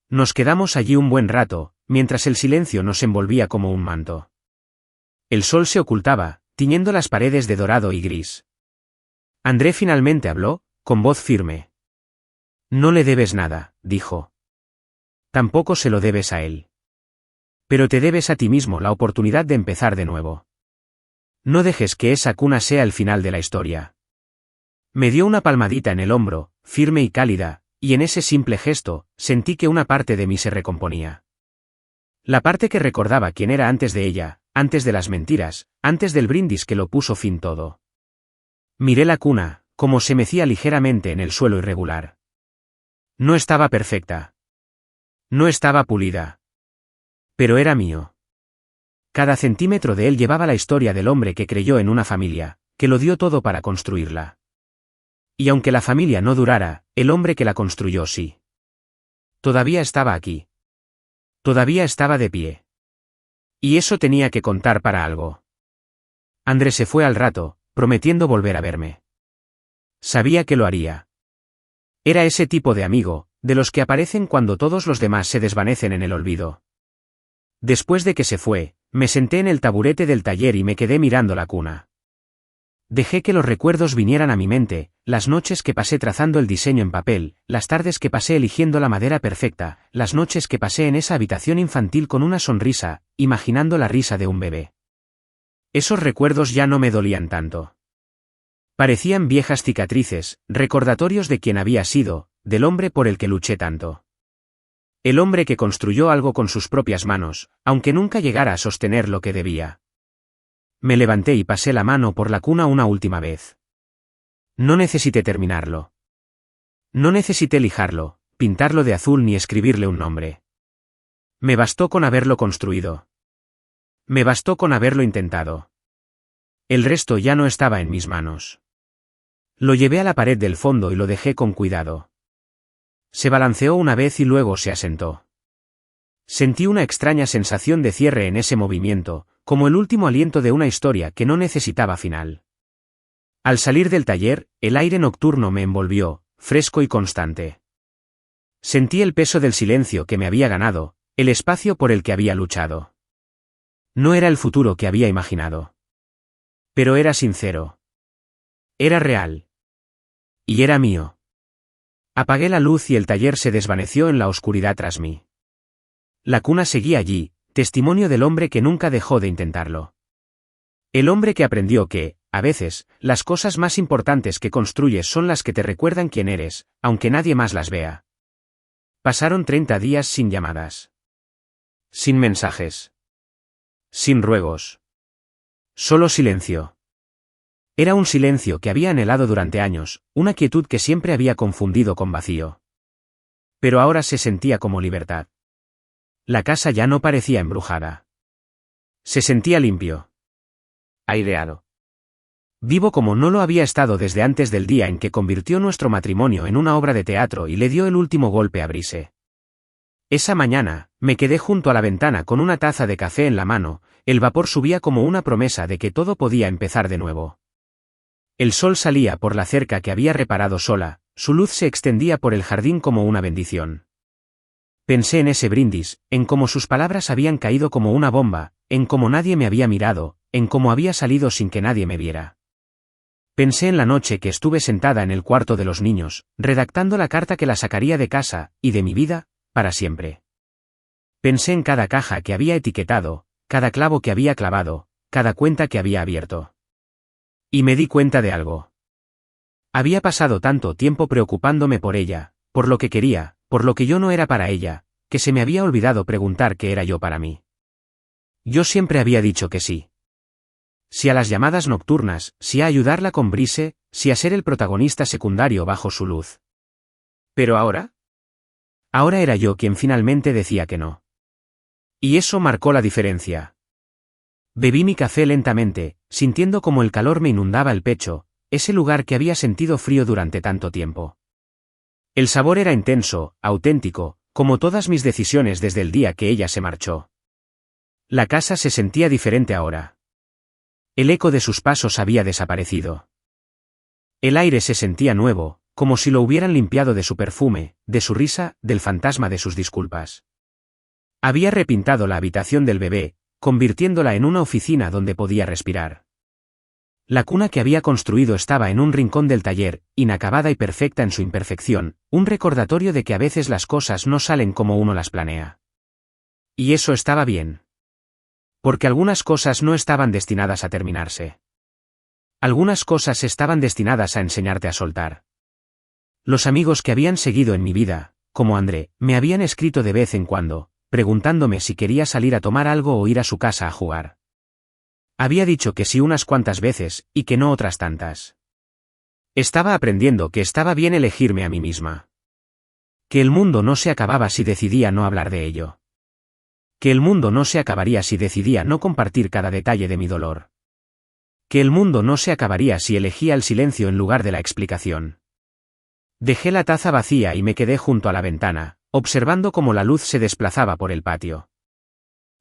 Nos quedamos allí un buen rato, mientras el silencio nos envolvía como un manto. El sol se ocultaba, tiñendo las paredes de dorado y gris. André finalmente habló, con voz firme. No le debes nada, dijo. Tampoco se lo debes a él. Pero te debes a ti mismo la oportunidad de empezar de nuevo. No dejes que esa cuna sea el final de la historia. Me dio una palmadita en el hombro, firme y cálida, y en ese simple gesto, sentí que una parte de mí se recomponía. La parte que recordaba quién era antes de ella, antes de las mentiras, antes del brindis que lo puso fin todo. Miré la cuna, como se mecía ligeramente en el suelo irregular. No estaba perfecta. No estaba pulida. Pero era mío. Cada centímetro de él llevaba la historia del hombre que creyó en una familia, que lo dio todo para construirla. Y aunque la familia no durara, el hombre que la construyó sí. Todavía estaba aquí. Todavía estaba de pie. Y eso tenía que contar para algo. André se fue al rato, prometiendo volver a verme. Sabía que lo haría. Era ese tipo de amigo, de los que aparecen cuando todos los demás se desvanecen en el olvido. Después de que se fue, me senté en el taburete del taller y me quedé mirando la cuna. Dejé que los recuerdos vinieran a mi mente, las noches que pasé trazando el diseño en papel, las tardes que pasé eligiendo la madera perfecta, las noches que pasé en esa habitación infantil con una sonrisa, imaginando la risa de un bebé. Esos recuerdos ya no me dolían tanto. Parecían viejas cicatrices, recordatorios de quien había sido, del hombre por el que luché tanto. El hombre que construyó algo con sus propias manos, aunque nunca llegara a sostener lo que debía. Me levanté y pasé la mano por la cuna una última vez. No necesité terminarlo. No necesité lijarlo, pintarlo de azul ni escribirle un nombre. Me bastó con haberlo construido. Me bastó con haberlo intentado. El resto ya no estaba en mis manos. Lo llevé a la pared del fondo y lo dejé con cuidado. Se balanceó una vez y luego se asentó. Sentí una extraña sensación de cierre en ese movimiento, como el último aliento de una historia que no necesitaba final. Al salir del taller, el aire nocturno me envolvió, fresco y constante. Sentí el peso del silencio que me había ganado, el espacio por el que había luchado. No era el futuro que había imaginado. Pero era sincero. Era real. Y era mío. Apagué la luz y el taller se desvaneció en la oscuridad tras mí. La cuna seguía allí, testimonio del hombre que nunca dejó de intentarlo. El hombre que aprendió que, a veces, las cosas más importantes que construyes son las que te recuerdan quién eres, aunque nadie más las vea. Pasaron 30 días sin llamadas. Sin mensajes. Sin ruegos. Solo silencio. Era un silencio que había anhelado durante años, una quietud que siempre había confundido con vacío. Pero ahora se sentía como libertad. La casa ya no parecía embrujada. Se sentía limpio. Aireado. Vivo como no lo había estado desde antes del día en que convirtió nuestro matrimonio en una obra de teatro y le dio el último golpe a Brise. Esa mañana, me quedé junto a la ventana con una taza de café en la mano, el vapor subía como una promesa de que todo podía empezar de nuevo. El sol salía por la cerca que había reparado sola, su luz se extendía por el jardín como una bendición. Pensé en ese brindis, en cómo sus palabras habían caído como una bomba, en cómo nadie me había mirado, en cómo había salido sin que nadie me viera. Pensé en la noche que estuve sentada en el cuarto de los niños, redactando la carta que la sacaría de casa, y de mi vida, para siempre. Pensé en cada caja que había etiquetado, cada clavo que había clavado, cada cuenta que había abierto. Y me di cuenta de algo. Había pasado tanto tiempo preocupándome por ella, por lo que quería, por lo que yo no era para ella, que se me había olvidado preguntar qué era yo para mí. Yo siempre había dicho que sí. Sí a las llamadas nocturnas, sí a ayudarla con Brise, sí a ser el protagonista secundario bajo su luz. ¿Pero ahora? Ahora era yo quien finalmente decía que no. Y eso marcó la diferencia. Bebí mi café lentamente, sintiendo como el calor me inundaba el pecho, ese lugar que había sentido frío durante tanto tiempo. El sabor era intenso, auténtico, como todas mis decisiones desde el día que ella se marchó. La casa se sentía diferente ahora. El eco de sus pasos había desaparecido. El aire se sentía nuevo, como si lo hubieran limpiado de su perfume, de su risa, del fantasma de sus disculpas. Había repintado la habitación del bebé, convirtiéndola en una oficina donde podía respirar. La cuna que había construido estaba en un rincón del taller, inacabada y perfecta en su imperfección, un recordatorio de que a veces las cosas no salen como uno las planea. Y eso estaba bien. Porque algunas cosas no estaban destinadas a terminarse. Algunas cosas estaban destinadas a enseñarte a soltar. Los amigos que habían seguido en mi vida, como André, me habían escrito de vez en cuando, preguntándome si quería salir a tomar algo o ir a su casa a jugar. Había dicho que sí unas cuantas veces, y que no otras tantas. Estaba aprendiendo que estaba bien elegirme a mí misma. Que el mundo no se acababa si decidía no hablar de ello. Que el mundo no se acabaría si decidía no compartir cada detalle de mi dolor. Que el mundo no se acabaría si elegía el silencio en lugar de la explicación. Dejé la taza vacía y me quedé junto a la ventana, observando cómo la luz se desplazaba por el patio.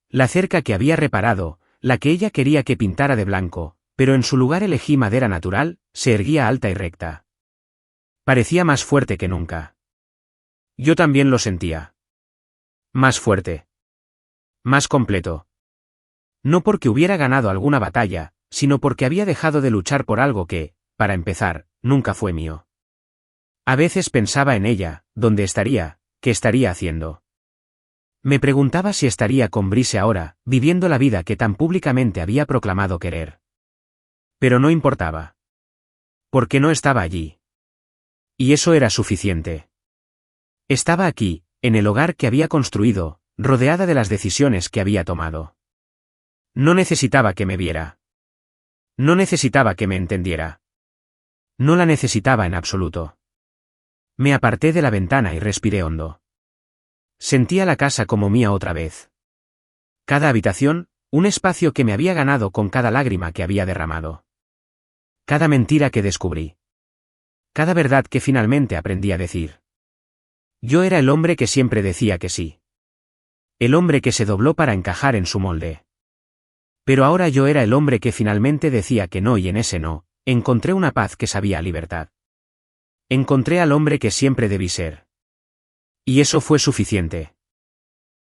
La cerca que había reparado, la que ella quería que pintara de blanco, pero en su lugar elegí madera natural, se erguía alta y recta. Parecía más fuerte que nunca. Yo también lo sentía. Más fuerte. Más completo. No porque hubiera ganado alguna batalla, sino porque había dejado de luchar por algo que, para empezar, nunca fue mío. A veces pensaba en ella, dónde estaría, qué estaría haciendo. Me preguntaba si estaría con Brice ahora, viviendo la vida que tan públicamente había proclamado querer. Pero no importaba. Porque no estaba allí. Y eso era suficiente. Estaba aquí, en el hogar que había construido, rodeada de las decisiones que había tomado. No necesitaba que me viera. No necesitaba que me entendiera. No la necesitaba en absoluto. Me aparté de la ventana y respiré hondo. Sentía la casa como mía otra vez. Cada habitación, un espacio que me había ganado con cada lágrima que había derramado. Cada mentira que descubrí. Cada verdad que finalmente aprendí a decir. Yo era el hombre que siempre decía que sí. El hombre que se dobló para encajar en su molde. Pero ahora yo era el hombre que finalmente decía que no, y en ese no, encontré una paz que sabía a libertad. Encontré al hombre que siempre debí ser. Y eso fue suficiente.